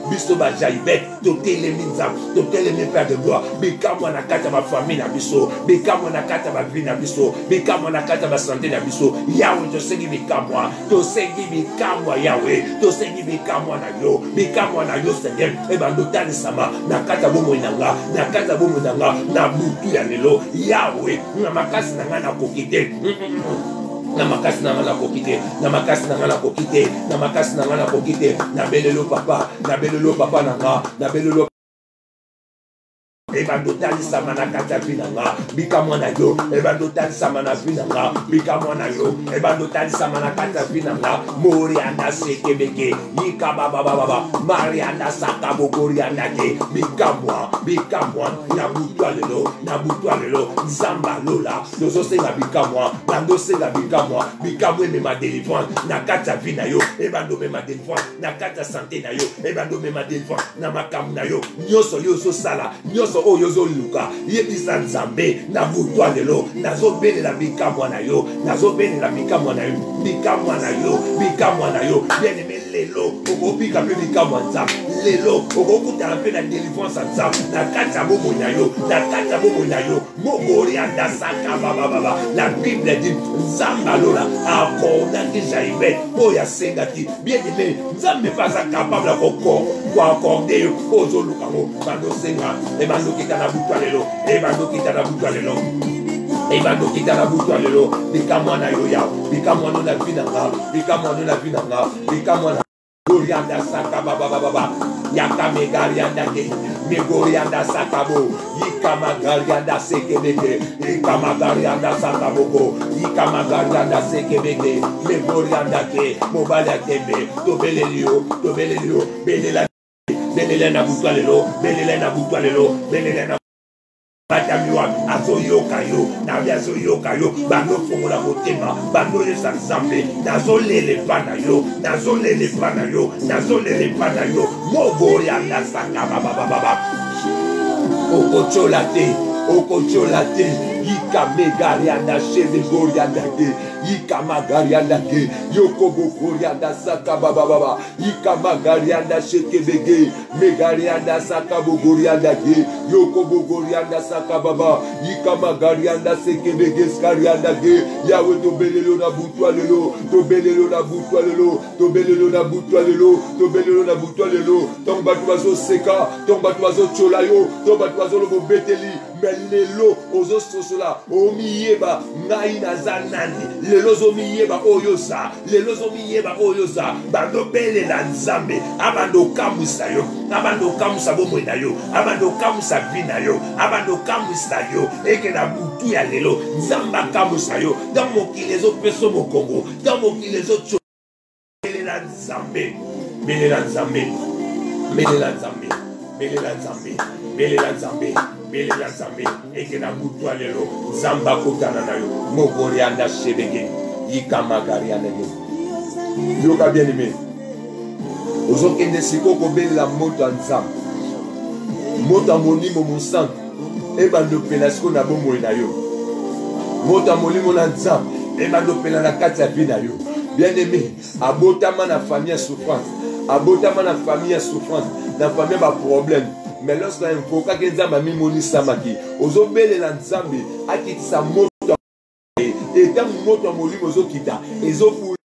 biso ba jaibet, to telemi nzam, to telemi père de gloire, bikamwa na kata ma famille na biso, bikamwa na kata ma vie na biso, bikamwa na kata ma santé na biso, yawe to sengi bikamwa, yawe, to sengi bikamwa na yo Seigneur, e bando tali sama, na kata bomo inanga, na butu ya lelo, yawe, na makasi nanga na kokite, na makasi nanga na kokite, na belelo papa nanga, na belelo ebando tali sama na kata vinanga, bikamwa na yo, ebando tali sama na vinanga, bikamwa na yo, ebando tali sama na kata vinanga, mori anda sekebeke, yika baba, mari anda saka bogori anda ke, bikamwa, na butwa lelo, zamba lola, dozo senga bikamwa, bando senga bikamwa me ma délivrance, na kata vina yo, ebando me ma délivrance, na kata santé na yo, ebando me ma délivrance, na makamu na yo, nyoso yo so sala, nyoso o yozo luka, yebisa nzambe, na butwa lelo, nazo bele la bikamwa na yo, bikamwa na yo, bien aimé lelo, okopika pe bikamwa nzambe, lelo, okokuta pe na délivrance nzambe, na kata bomo na yo, mogori anda saka baba, la Bible dit, nzamba lola, akona ki jaibet, oya sengati, bien aimé, nzambe pas capable à accorder yo, ozo lukango, bando senga, e bando kita na butwa lelo, bikamwa na yo ya, bikamwa no na vinanga, Gorianda Sakaba Baba, Yakame Garianda Ke, Megorianda Sakabo, Yikama Garianda Sekebeke, Yikama Garianda Sakaboko, Yikama Garianda Sekebeke, Megorianda Ke, Mobala Kembe, Tobelelio, Belela Butwalelo, Belela Butwalelo, Belela Batamiwa, Azoyoka yo, Navia Zoyoka yo, Bano Fongola Motema, Bano Yesa Zambe, Nazolele Panayo, Nazolele Panayo, Nazolele Panayo, Mogorianda Sakaba Baba, Okocholate, Yika Megarianda Chevigorianda, Yika Magarianda, Yokobo Gorianda Sakaba Baba, Yika Magarianda Shekebege, Megarianda Sakabo Gorianda, Yokobo Gorianda Sakababa, Yika Magarianda Sekebege Skarianda, Yahweh Tobelelo na Butwalelo, Tobelelo na Butwalelo, Tobelelo na Butwalelo, Tobelelo na Butwalelo, Tomba Tuazo Seka, Tomba Tuazo Cholayo, Tomba Tuazo Lobo Beteli, Melelo, Ozo Sosola, Omiyeba, Naina Zanani, Lelozo Miyeba Oyosa, Lelozo Miyeba Oyosa, Bando Bele la Nzambe, Abando Kamusayo, Abando Kamusabo Moinayo, Abando Kamusabinayo, Abando Kamusayo, Ekena Butu ya Lelo, Nzamba Kamusayo, dans mon qui les autres personnes au Congo, dans mon qui les autres Bele la Nzambe, Bele la Nzambe, Bele la Nzambe, Bele la Nzambe, Bele la Nzambe. Belela Zambe, Ekena Butwa Lelo, Zamba Kotana Nayo, Mogorianda Chebege, Yikama Garianda. Yoka bien aimé. Ozokende siko ko belela moto Nzam. Moto monimo mon sang. Ebando pelasiko na bomo na yo. Moto molimo na Nzam. Ebando pela na kati ya vie na yo. Bien aimé, abotama na famille souffrance. Abotama na famille souffrance. Na famille ba problème. Mais lorsqu'on invoque que Nzambe mi moni samaki, ozobele la Nzambe akitisa moto et tant moto molimo ozokita ezofu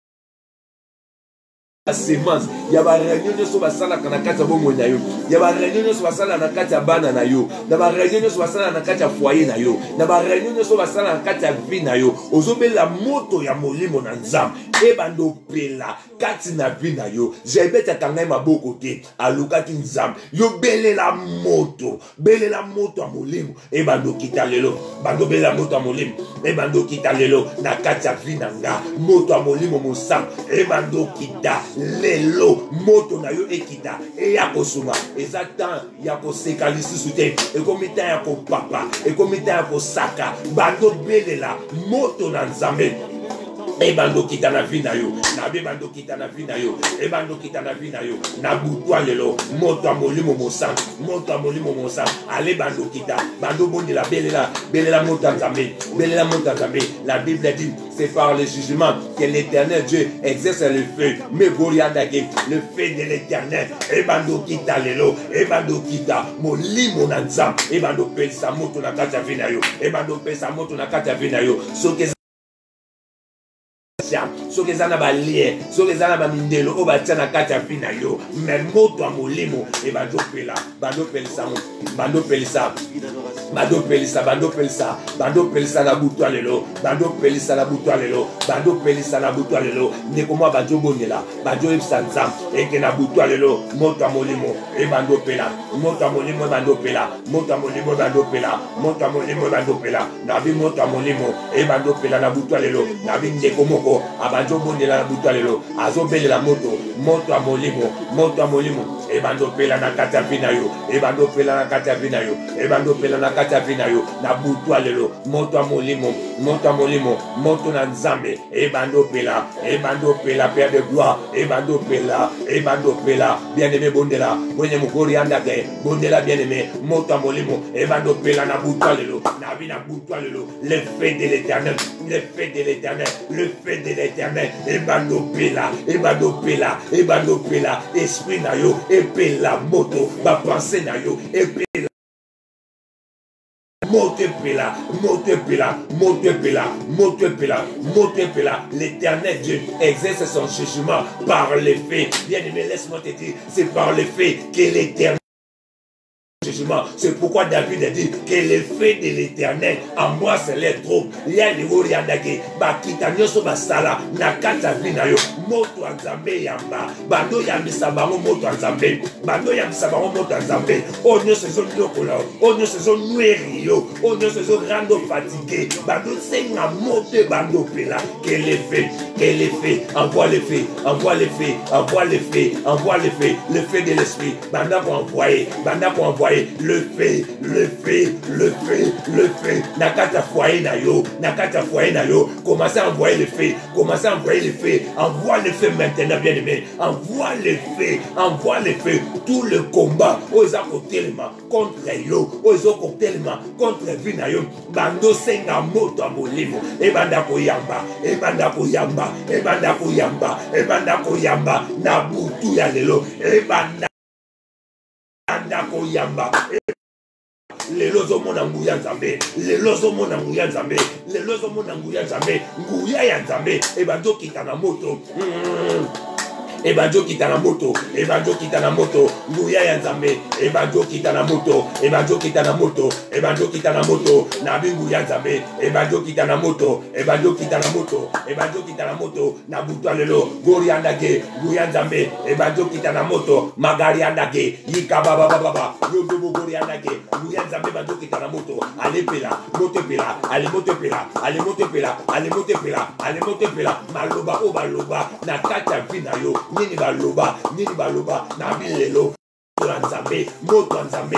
la semence, il y a ba réunion sur basala kana kati bomo na yo, il y a ba réunion sur basala na kati bana na yo, na ba réunion sur basala na kati foyer na yo, na ba réunion sur basala na kati vie na yo, ozobele la moto ya molimo na Nzambe e bando pela kati na vie na yo, jebeta kanga maboko te alukaki Nzambe yo bele la moto a molimo e bando kita lelo, bando bele la moto a molimo e bando kita lelo na kati vie na nga, moto a molimo mo sam e bando kita lelo moto na yo ekita e ya kosuma ezatan ya koseka lisusu te e komita ya kopapa e komita ya kosaka bando belela moto na Nzambe e bando kita na vie na yo na be bando kita na vie na yo e bando kita na vie na yo na butwa lelo moto molimo mosan ale bando kita bando bondi la belela moto Nzambe belela moto Nzambe. La Bible dit c'est par le jugement que l'Éternel Dieu exerce le feu mais goriandake le feu de l'Éternel e bando kita lelo e bando kita molimo na Nzambe e bando pesa moto na kati ya vie na yo e bando pesa moto na kati ya vie na yo soki soki eza na balie soki eza na bamindelo oyo batia na kati ya vie na yo me moto ya molimo e bandopela na butwa lelo ndeko mwa bajobondela bajoyebisa Nzambe eke na butwa lelo moto ya molimo e bandopela moto ya molimo e bandopela na bi moto ya molimo e bandopela na butwa lelo na bi ndeko moko abajo bondela na butu lelo azobelela moto ya molimo e bandopela na kati ya vina yo e bandopela na kati ya vina yo na butu lelo moto ya molimo moto na Nzambe e bandopela Père de gloire e bandopela bien aimé bondela mwenye mukori andake bondela bien aimé moto ya molimo e bandopela na butu lelo na vina butu lelo le fait de l'Éternel e bandopela esprit na yo e pela moto ba pensée na yo e pela l'Éternel Dieu exerce son jugement par les faits. Bien aimé, laisse-moi te dire, c'est par les faits que l'Éternel jugement. C'est pourquoi David a dit que les faits de l'Éternel embrassent les troupes. Il y a les Oriandake, Bakita Nyoso Basala, Nakata Vinayo, Moto Anzambe Yamba, Bando Yambi Sabaron Moto Anzambe, Bando Yambi Sabaron Moto Anzambe, oh non, c'est zone Lokola, oh non, c'est zone Nuerio, oh non, c'est zone Rando fatigué, Bando Senga Moto Bando Pela, quel effet, envoie les faits, envoie les faits, envoie les faits, envoie les faits, le fait de l'esprit, Banda pour envoyer, le fait, Nakata foyer na yo, commencez à envoyer les faits, envoie les faits maintenant, bien aimé, envoie les faits, tout le combat, aux accotelema contre yo, aux accotelema contre Vinayo, Bando Senga Moto à Molimo, et Banda Koyamba, Nabutu ya lelo, et Banda Koyamba. Les lozo mona nguya nzambe, les lozo mona nguya nzambe, les lozo mona nguya nzambe, nguya ya nzambe, e bando kitana moto. Ebanjo kitana moto, nguya ya nzambe, ebanjo kitana moto, nabi nguya nzambe, ebanjo kitana moto, nabutu alelo, gori andage, nguya nzambe, ebanjo kitana moto, magari andage, yika baba, yodobo gori andage, nguya nzambe, ebanjo kitana moto, ale pela, maloba o baloba, na kata vinayo. Nini baloba, na bilelo, moto nzambe,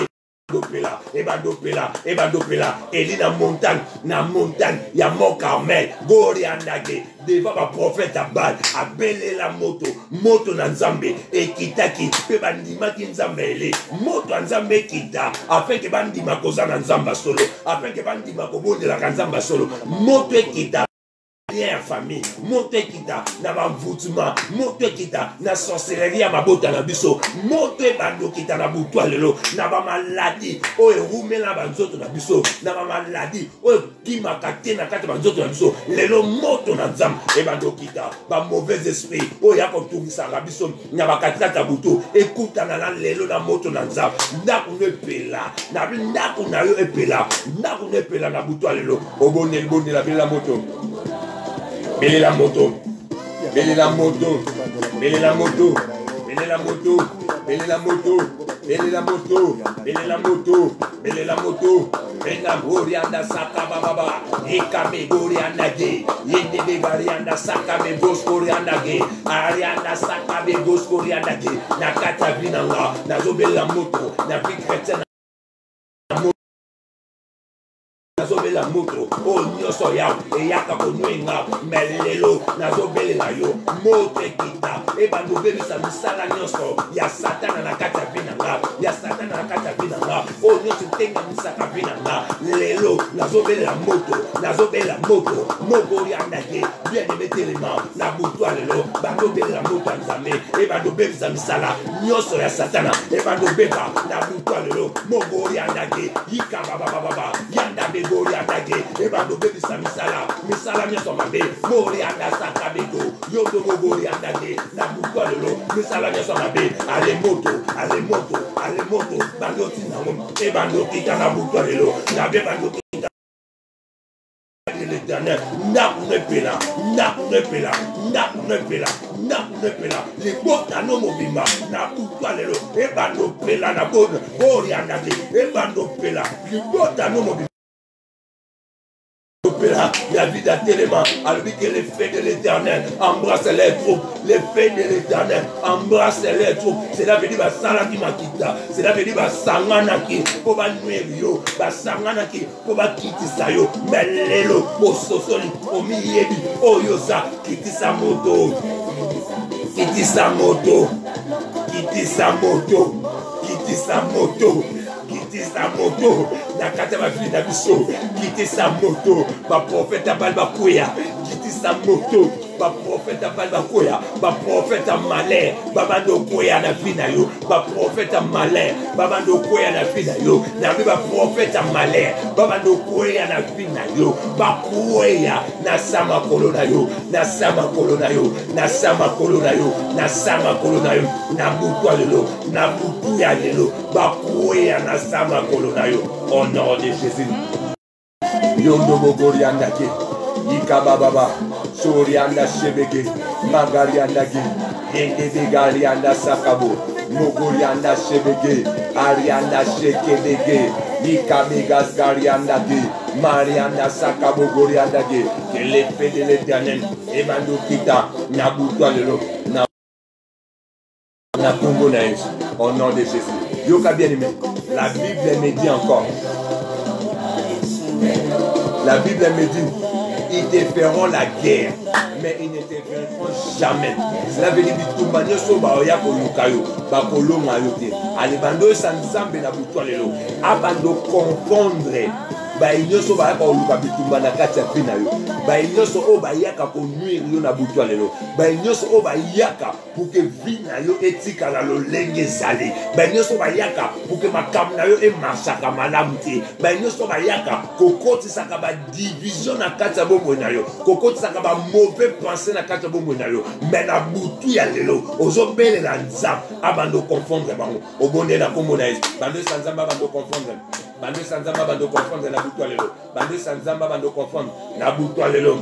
ebandopela, eli na montagne, ya Mont Carmel, gori andage, devant ma prophète Abal, abele la moto na nzambe, ekitaki, pe bandima ki nzambe ele, moto nzambe kita, afin que bandima koza na nzamba solo, afin que bandima kobondela ka nzamba solo, moto ekita, bien famille, moto kita na bamvutuma, moto kita na sorcellerie ya mabota na biso, moto bando kita na butu alelo, na ba maladi o erumela banzoto na biso, na ba maladi o kimakate na kati banzoto na biso, lelo moto na nzam e bando kita ba mauvais esprit o ya ko tungisa na biso na bakatata butu, ekuta na lelo na moto na nzam, ndaku nepela na ndaku na yo epela, ndaku nepela na butu alelo, obone la bela moto. Belle la moto, Bena Gorianda Saka Baba, Ekame Gorianda Ge, Yende de Garianda Saka me Gorianda Ge, Arianda Saka me Gorianda Ge, Nakata Vinanga, Nazobela moto, na vie chrétienne. La moto, oh nyoso ya, e yaka konuenga, melelo, nazobele la yo, moto ekita, e bando bebe sa misala nyoso, ya satana na kata vinanga, oh nyoso tenga misaka vinanga, lelo, nazobele la moto, mogori andake, bien aimé télément, na butu alelo, bando bebe la moto anzame, e bando bebe sa misala, nyoso ya satana, e bando beba, na butu alelo, mogori andake, yika baba, yanda begori andake, eba do bebi sa misala nyoso mabe, mori anda saka bego, yodo mogori andake, na butu alelo, misala nyoso mabe, ale moto, bando tinamo, eba do kita na butu alelo, na be bando kita l'Éternel, nakupela, les bota no mobima, nakutwa lelo, eba do pela na bona, mori andake, eba do pela, les bota no mobima. La vie d'Atéléma, alors que les faits de l'Éternel embrassent les troupes, les faits de l'Éternel embrassent les troupes. Cela veut dire Basala qui m'a quitté, cela veut dire Basangana qui, pour Banuerio, Basangana qui, pour Bakitisayo, Melelo, au Sosoli, au Miyebi, au Yosa, Kitisa moto, na kata ma fille na biso, quitter sa moto, ma prophète Abal Bakuya, quitter sa moto, ba prophète à bal bakoya, ba prophète à malheur, babando koya na vie na yo, ba prophète à malheur, babando koya na vie na yo, na ba prophète à malheur, babando koya na vie na yo, ba koya na sama kolona yo, na sama kolona yo, na sama kolona yo, na sama kolona yo, na butu alelo, na butu ya lelo, ba koya na sama kolona yo, au nom de Jésus. Yondo Bogorianda ke, Ikababa, Sorianda Shebeke, Magarianda ke, Yende Garianda Sakabo, Mogorianda Shebeke, Arianda Shekebeke, Ikabegas Garianda ke, Marianda Sakabo Gorianda ke, que l'épée de l'Éternel, Emando Kita, Nabuto Lelo, na Congo Naïs, au nom de Jésus. Yoka bien aimé, la Bible me dit encore. La Bible me dit, ils te feront la guerre, mais ils ne te vaincront jamais. Cela veut dire que tout le monde est baoya kolukayo, bakolonga yote. Alebando sanzambe na butu alelo, abando confondre. Ba inyoso ba yaka oluka bitumba na kati ya pina yo. Ba inyoso o ba yaka ko nuire yo na butu alelo. Ba inyoso o ba yaka pour que vina yo etika la lolenge zali. Ba inyoso ba yaka pour que makam na yo e masaka malamu te. Ba inyoso ba yaka kokoti saka ba division na kati ya bombo na yo. Kokoti saka ba mauvais pensée na kati ya bombo na yo. Mais na butu ya lelo ozo bele la nzam abando confondre bango. Obonde na kombo na Yesu. Bando sanzamba bando confondre. Bando sanzamba bando confondre na butu alelo. Bando sanzamba bando confondre na butu alelo.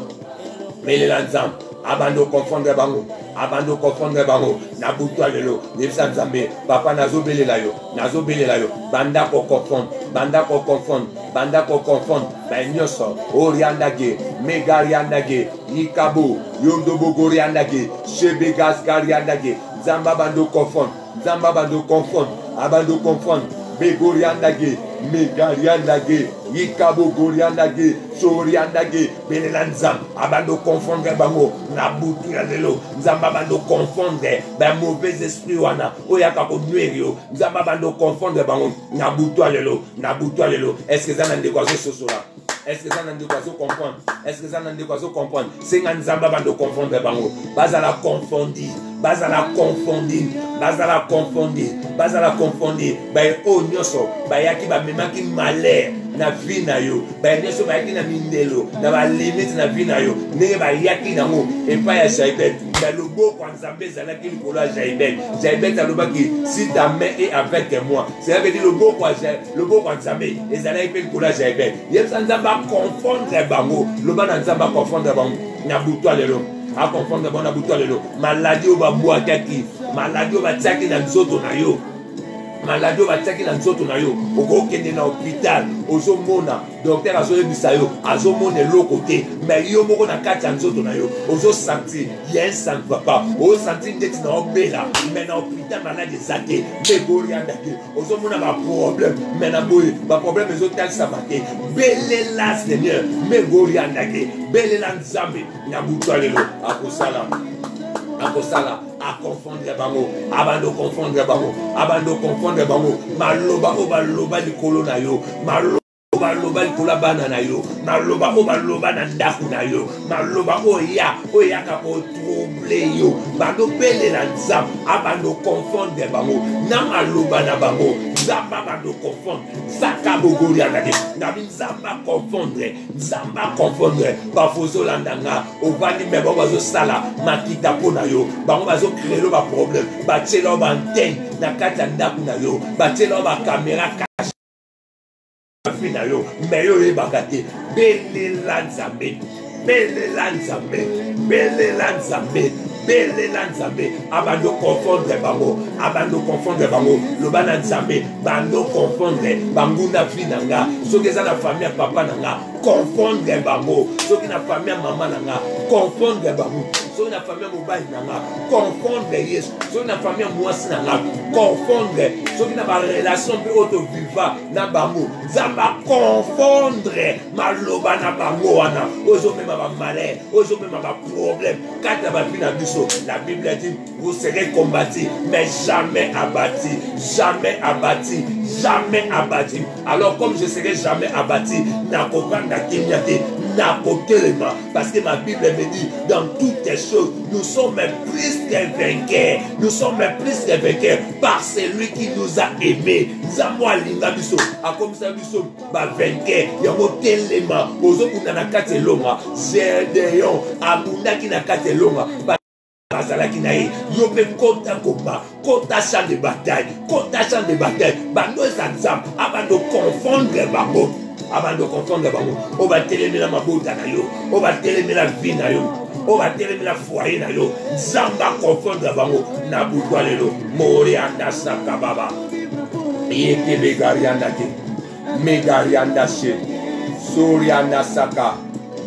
Mais les lanzam abando confondre bango. Abando confondre bango na butu alelo. Les sanzambe papa nazo bele la yo. Nazo bele la yo. Banda ko confondre. Banda ko confondre. Banda ko confondre. Ben nyoso oriandage megariandage ikabo yondobo goriandage shebegas gariandage zamba bando confondre. Zamba bando confondre. Abando confondre. Begoriandage, Megariandage, Ikabo Goriandage, Soriandage, Benelanzam, abando confondre bango, Nabutu Yalelo, Zamba bando confondre, ben mauvais esprit wana, Oyaka ko nuerio, Zamba bando confondre bango, Nabutu Yalelo, Nabutu Yalelo, est-ce que ça n'a de quoi ce soir? Est-ce que ça n'a de quoi se comprendre? Est-ce que ça n'a de quoi se comprendre? C'est un Zamba bando confondre bango, Bazala confondi. Bazala confondi, bazala confondi, bazala confondi. Bay o nyoso, bayaki ba memaki malheur na vie na yo. Bay nyoso bayaki na mindelo, na ba limite na vie na yo. Nenge bayaki na mo, et pas ya Jaibet. Mais le beau quand Zambé zalaki likolo ya Jaibet. Jaibet alobaki si ta main est avec moi. Ça veut dire le beau quand Zambé ezalaki pe likolo ya Jaibet. Yebsa nzamba confondre bango, loba na nzamba confondre bango. Na butu alelo. A confondre bon abuto alelo maladie oba boakaki maladie oba tsaki na nzoto na yo maladie oba tsaki na nzoto na yo okokende na hôpital ozomona docteur azoyebisa yo azomona eloko te mais yo moko na kati ya nzoto na yo ozosanti ya un sang papa ozosanti ndeti na obela mais na hôpital malade eza te begoriandaki ozomona baproblème mais na boye baproblème ezotalisama te belela seigneur megoriandaki belela nzambe na butu alelo akosala a confondre bango abando confondre bango abando confondre bango maloba obaloba likolo na yo maloba loba likolo bana na yo maloba obaloba na ndaku na yo maloba oyaka ko trouble yo bando belela nzambe abando confondre bango na maloba na bango nzamba bando confondre sakabo goriandaki na nzamba confondre bafozo landanga ovandi me bango bazosala makita pona yo bango bazocréer ba problème batiela ba antenne na kati ya ndaku na yo batiela ba caméra na yo mais yo yebaka te belela nzambe abando confondre bango loba na nzambe bando confondre banguna fi nanga soki eza na famille ya papa nanga confondre bango soki na famille ya mama nanga confondre bango soki na famille ya mobali nanga confondre yesu soki na famille ya mwasi nanga confondre soki na barelation mpe oyo toviva na bango nzamba confondre maloba na bango wana oyo ezomema bamalheur oyo ezomema baproblème kati ya bavi na biso. La Bible dit vous serez combattus mais jamais abattus, jamais abattus, jamais abattus. Alors comme je serai jamais abattu nakokanga kinyate n'a kotelema. Parce que ma Bible me dit, dans toutes les choses, nous sommes plus que vainqueurs. Nous sommes plus que vainqueurs par celui qui nous a aimés. Zamwa linga biso, a comme ça biso, ba vainqueur. Yango telema, ozo kuna na kate longa, Gédéon, abunda ki na kate longa. Bazalaki na ye, yo pe kota komba, kota champ de bataille, bando ezanzam, abando confondre bango, o ba telemela mabota na yo, o ba telemela vie na yo, o ba telemela foyer na yo, zamba confondre bango, na butwa lelo, mori anda saka baba, yeke begarianda ke, megarianda she, sorianda saka,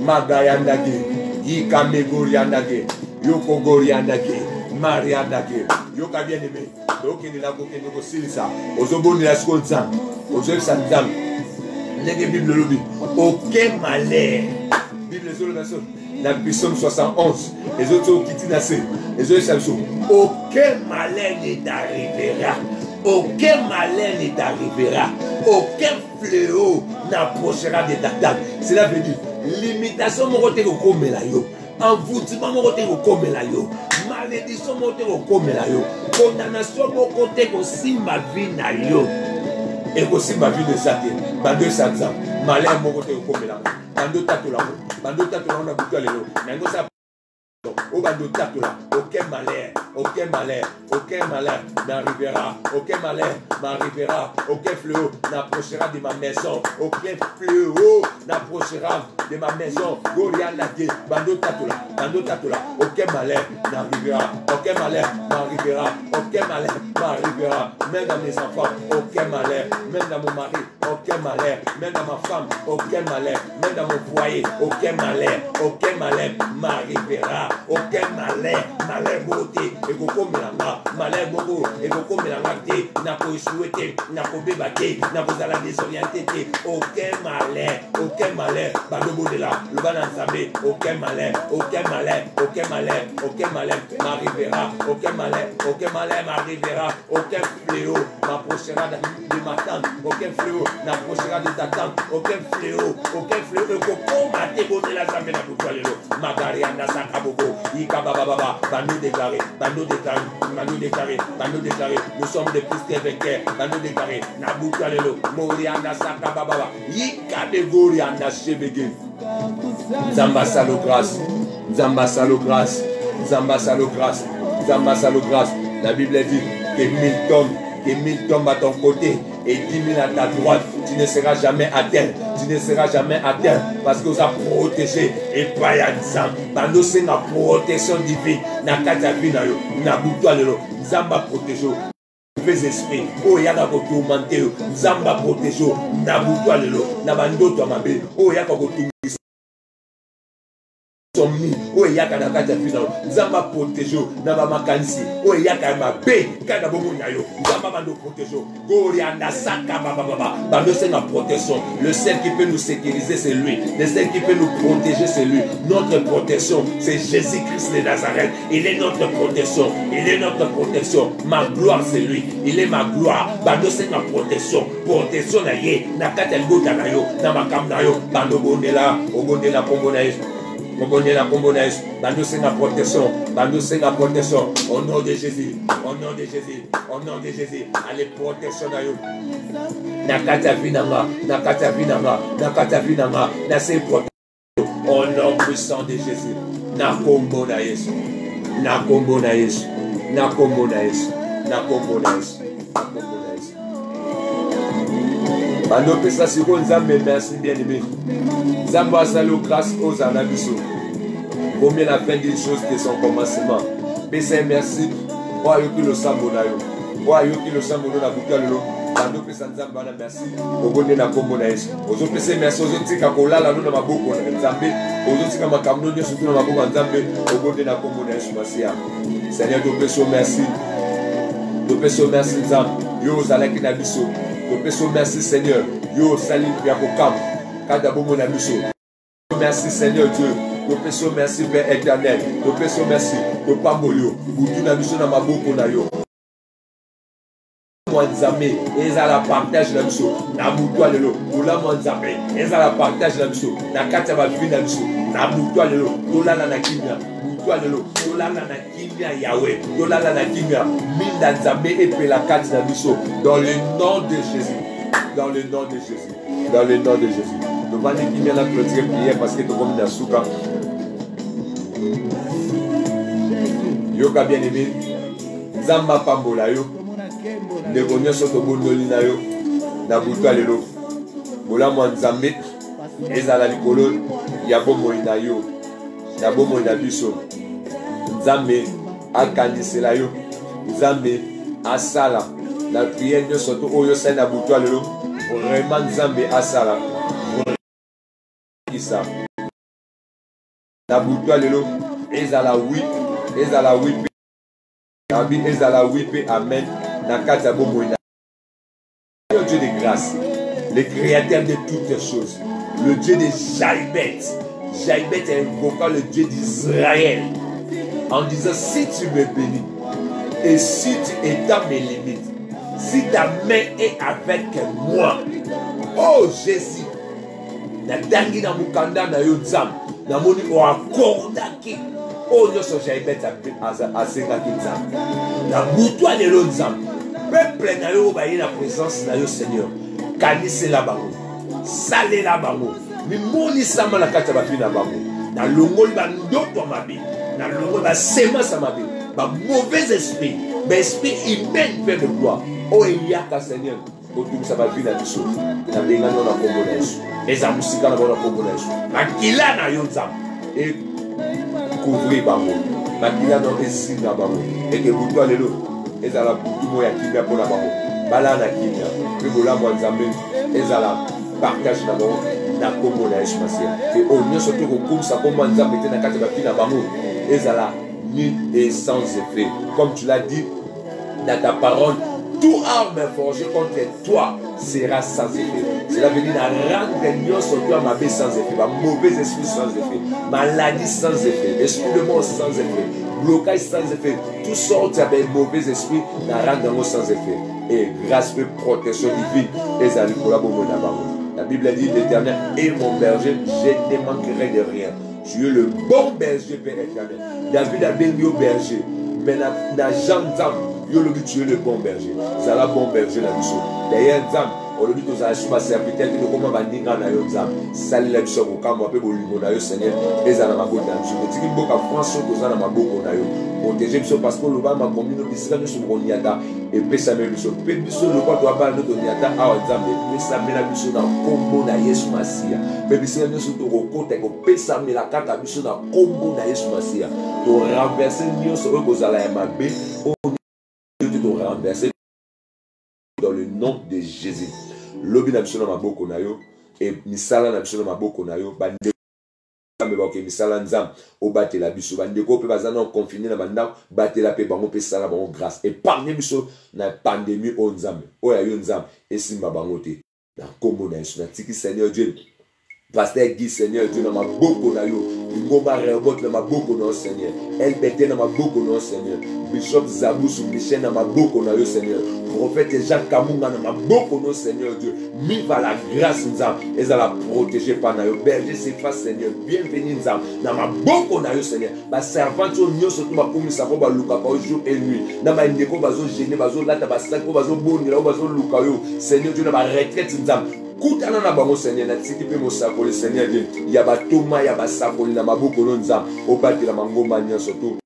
magayanda ke, yika megorianda ke, Yoko Goriandake, Mariandake, Yoka bien aimé, donc il est là pour que nous aussi ça. Aux obonnes la seconde sang, aux œufs santam, les Bible lobby, aucun malheur. Bible les dans le psaume 71, les autres qui tinasé, les autres Samson, aucun malheur ne t'arrivera. Aucun malheur ne t'arrivera. Aucun fléau n'approchera de ta table. Cela veut dire, limitation mon côté au comelayo. Envoûtement mon côté au comelayo. Malédiction mon côté au comelayo. Condamnation mon côté aussi ma vie na yo. Et aussi ma vie de Satan. Bando Satan. Malheur mon côté au comelayo. Bando tatola. Bando tatola on a beaucoup à l'élo. Nango sa aucun malheur n'arrivera, aucun malheur m'arrivera, aucun fléau n'approchera de ma maison, aucun fléau n'approchera de ma maison. Bando tatola, aucun malheur n'arrivera, aucun malheur m'arrivera, même dans mes enfants, aucun malheur, même dans mon mari, aucun malheur, même dans ma femme, aucun malheur, même dans mon foyer, aucun malheur m'arrivera. Aucun malheur beauté, et beaucoup melanga, malheur beaucoup, et beaucoup melanga, n'a pas souhaité, n'a pas bébaté, n'a pas la désorienté, aucun malheur, Badobo de là, le ban ensemble, aucun malheur m'arrivera, aucun malheur m'arrivera, aucun fléau m'approchera de ma tante, aucun fléau n'approchera de ta tante, aucun fléau, et beaucoup m'a déboté la jambe dans tout le monde, Magarianda Sakaboko. Bando déclaré, nous sommes de plus que vainqueurs, Bando déclaré, Nabuka Lelo, Morianda Sakababa, Yika de Gorianda Chebege, Zamba Salo grâce, la Bible dit que 1000 tombent à ton côté et 10 000 à ta droite, tu ne seras jamais atteint. Parce que vous avez protégé et pas y a Bando c'est la protection divine. Na kata bina yo, na butwa lelo, Zamba protégé. Mauvais esprit, oh yaka ko tourmenter yo, Zamba protégé. Na butwa lelo, na bando to mabe, oh yaka ko somni, oh yaka na kata bina yo, Zamba protégé. Na ba makansi, oh yaka mabe, kana bomo na yo, Zamba bando protégé. Gorianda saka baba, bando c'est la protection. Le seul qui peut nous sécuriser c'est lui. Le seul qui peut nous protéger c'est lui. Notre protection c'est Jésus-Christ de Nazareth. Il est notre protection. Ma gloire c'est lui. Il est ma gloire. Bando c'est ma protection. Protection na ye, na kata ngota na yo, na makam na yo, bando bondela, obondela kombonaïs. Bando c'est la protection. Au nom de Jésus. Allez, protection na yo. Nakata vinanga. Nase protection. Au nom puissant de Jésus. Nakombo na Yesu. Bando pesa siko nzambe, merci bien aimé. Zamba salo grâce aux anabiso. Combien la fin d'une chose de son commencement. Pesa merci. Wa yoki lo sambo na yo. Wa yoki lo sambo na bukalo. Bando pesa nzamba na merci. Obonde na kombo na Yesu. Ozo pesa merci ozo tika kolala no na maboko na nzambe. Ozo tika makamno nyo surtout na maboko nzambe. Obonde na kombo na Yesu masia. Seigneur to pesa merci. To pesa merci nzambe. Yo zalaki na biso. Merci Seigneur. Yo salim Yakokam. Kada bomo na biso. Merci Seigneur Dieu. Merci Père éternel. Merci. Pambolio. Butu na biso na maboko na yo. Nzambe ezala partage na biso na mutu lelo tolama Nzambe ezala partage na biso na kati ya bavi na biso na mutu lelo tolala na kimia mutu lelo tolala na kimia Yahweh tolala na kimia minda Nzambe epela kati na biso dans le nom de Jésus, dans le nom de Jésus, dans le nom de Jésus. Tovandi kimia na clôture prière parce que tokomi na suka yoka bien aimé Nzamba pambola yo de konyo soto bondoli na yo na butu lelo bolamo Nzambe ezala likolo ya bomoi na yo na bomoi na biso Nzambe akanisela yo Nzambe asala na prière nyo soto oyo sai na butu lelo vraiment Nzambe asala isa na butu lelo ezala oui Abi ezala wipe amen na kata bomo ina. Le Dieu de grâce, le créateur de toutes choses, le Dieu de Jaïbet. Jaïbet est invoquant le Dieu d'Israël en disant si tu me bénis et si tu étends mes limites, si ta main est avec moi, oh Jésus, na dangi na mukanda na yo nzam na moni o akordaki oh nyonso Jaïbet asengaki nzambe na butu lelo nzambe peuple na yo baye na présence na yo Seigneur kanisela bango salela bango mimonisama na kati ya bapi na bango na longoli bandoto mabe na longoli basemasa mabe ba mauvais esprit esprit humain fait de gloire oh eyaka Seigneur otumisa bavi na biso na bengano na kombo na Yesu eza musika na bona kombo na Yesu makila na yo nzambe couvrir bango makila no esinga bango eke butu lelo ezala butu mo ya kimia pona bango bala na kimia pe bolamo Nzambe ezala partage na bango na kombo na Yesu Masia et on nyonso to kokumisa kombo Nzambe te na kati ya bapi na bango ezala nul et sans effet comme tu l'as dit dans ta parole. Tout arme forgée contre toi sera sans effet. Cela veut dire rendre nyonso toi ma sans effet, ma mauvais esprit sans effet, maladie sans effet, esprit de mort sans effet, blocage sans effet, tout sortes de mauvais esprits na rendre sans effet. Et grâce à protection divine, les amis collaborent dans la Bible dit l'Éternel est mon berger, je ne manquerai de rien. Tu es le bon berger, Père éternel. David a béni au berger, mais na Jean Yolobi, tu es le bon berger. Zala bon berger la biso. D'ailleurs, Nzam, on le dit aux Ashuma serviteurs qui ne comment bandinga na yo Nzam. Sali la biso ko kamo ape bolingo na yo Seigneur. Ezala maboko na biso. Tiki boka France ko zana maboko na yo. Protéger biso parce que le ba ma commune bisika biso ko niata et pesa me biso. Pe biso le kwa to ba no to niata awa Nzam et pesa me la biso na kombo na Yesu Masia. Pe bisika biso to ko kota ko pesa me la kaka biso na kombo na Yesu Masia. To renverser nyonso ko zala ya mabe. Renversé dans le nom de Jésus. Lobi na biso na maboko na yo et misala na biso na maboko na yo bande ba ke misala nzam o batela biso bande ko pe bazana confiné na banda batela pe bango pe sala bango grâce et parmi biso na pandémie o nzam o ya yo nzam esimba bango te na kombo na Yesu na tiki Seigneur Dieu. Pasteur Guy, Seigneur Dieu, dans ma boko na yo. Ngoma rebot na ma boko na Seigneur. El Bete na ma boko na Seigneur. Bishop Zaboussou Michel na ma boko na yo Seigneur. Prophète Jacques Kamunga na ma boko na Seigneur Dieu. Miva la grâce nzam. Eza la protéger par na yo. Berger c'est face Seigneur. Bienvenue nzam. Na ma boko na yo Seigneur. Ba servante yo nyonso to ba komisa ko ba luka ko jour et nuit. Na ma ndeko bazo gêner bazo lata ba sako bazo boni la bazo luka yo. Seigneur Dieu na ba retraite nzam. Koutana na bango Seigneur na tiki pe mosako le Seigneur Dieu ya batoma ya basako na maboko nzam obati la mangoma nyonso to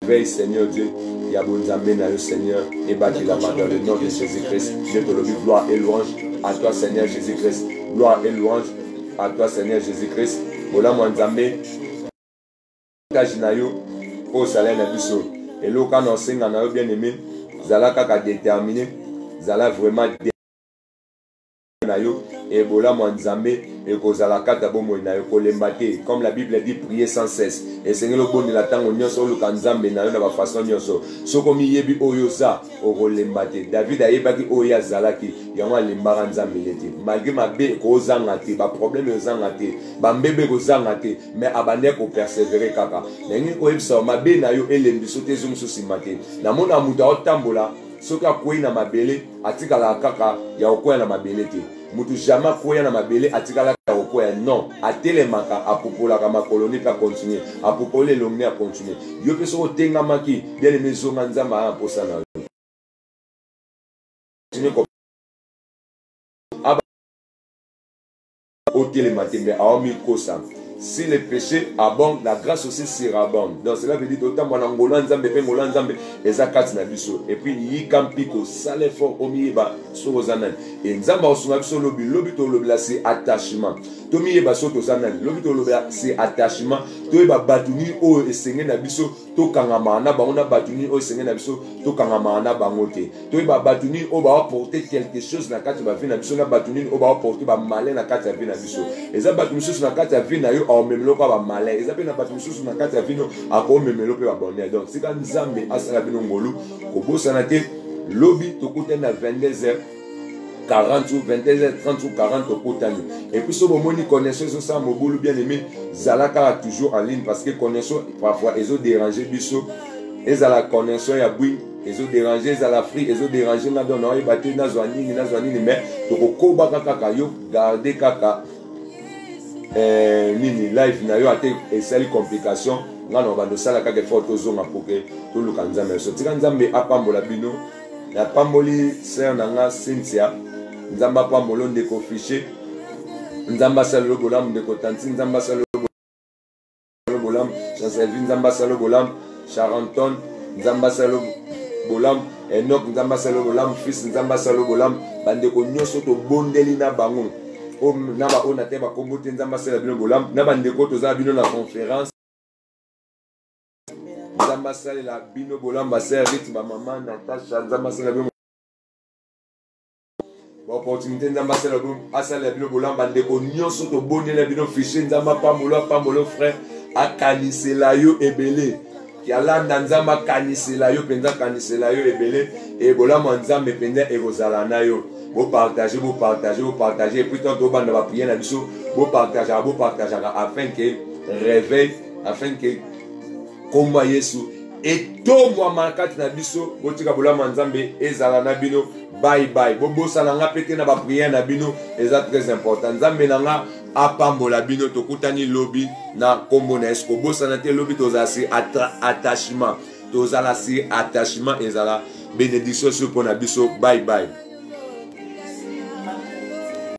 veille Seigneur Dieu ya bonzambe na yo Seigneur et bati la main dans le nom de Jésus-Christ. Je te loue, gloire et louange à toi Seigneur Jésus-Christ, gloire et louange à toi Seigneur Jésus-Christ. Bola mwanzambe kajina yo o salaire na biso et lo kana senga na yo bien aimé zala kaka déterminé zala vraiment na yo et bola mwanzambe et kozala kata bomo na yo kolemba te comme la Bible dit prier sans cesse et Seigneur le bon la tango nyonso lu kanzambe na yo na ba façon nyonso soko mi yebi oyo za o kolemba te. David ayebaki oya zalaki yango alembaka nzambe lete malgré mabe ko zanga te ba problème yo zanga te ba mbebe ko zanga te mais abande ko persévérer kaka nengi ko ebisa mabe na yo elembi sote zum susima te na mona muta otambola soki akwei na mabele atikala kaka ya okoya na mabele te mutu jamais akwei na mabele atikala ya okoya non atelemaka apopolaka makoloni pe continuer apopole elongi a continuer yo pe soko tengamaki bien aimé zonga nzamba a posa na si le péché abonde, la grâce aussi sera bonne. Donc cela veut dire autant mon angola nzambe pe ngola nzambe ezakati na biso. Et puis yi kampiko sale fort omieba so zanan. Et nzamba osunga biso lobi to lobi la c'est attachement. To mieba so to zanan. Lobi to lobi c'est attachement. To eba batuni o esenge na biso to kangama na ba on a batuni o esenge na biso to kangama na bangote. To eba batuni o ba porter quelque chose na kati ba vie na biso na batuni o ba porter ba malin na kati ya vie na biso. Eza batuni chose na kati ya vie na yo au même lot pas malin. Eza pe na batuni chose na kati ya vie no ako même lot pe ba bonheur. Donc c'est quand nzambe asala bino ngolu ko bosana te lobi to kote na 22h 40 ou 22h30 ou 40 au Kotani. Et puis, ce moment, nous connaissons ça, mon boulot bien aimé, Zalaka toujours en ligne parce que connaissons parfois, ils ont dérangé Bisso, ils ont la connaissance, ils ont dérangé, ils ont la free, ils ont dérangé, ils ont battu, ils ont mais donc au Koba Kaka, yo, garder Kaka, Nini, live, na yo, et c'est une complication. Nous avons de ça, la Kaka, photo zone à poker, tout le Kanzame. So, Tikanzame, Apambola Bino, la Pamboli, c'est un Cynthia. Nzamba pa molon de ko fiché nzamba salo bolam de ko tanti nzamba salo bolam chancelvi nzamba salo bolam charenton nzamba salo bolam Enoch nzamba salo bolam fils nzamba salo bolam bande ko nyoso to bondeli na bango o na ba ona te ba kombote nzamba salo bolam na bande ko to za bino na conférence nzamba salo la bino bolam ba servite ba maman Natasha nzamba salo opportunité nzamba sala bo asala bino bolamba ndeko nyonso to bonela bino fiché nzamba pambolo frère akanisela yo ebele ki alanda nzamba kanisela yo penza kanisela yo ebele et bolamba nzambe penza ekozala na yo bo partager et puis tant to banda ba prier na biso bo partager afin que réveil afin que komba Yesu et to moi makati na biso botika bolamba nzambe ezala na bino bye bye bobo salanga peke na ba prière na bino eza très important nzambe nanga apambola bino tokutani lobi na kombo na esko bosana te lobi tozasi attachement tozala si attachement ezala bénédiction sur pona biso bye bye.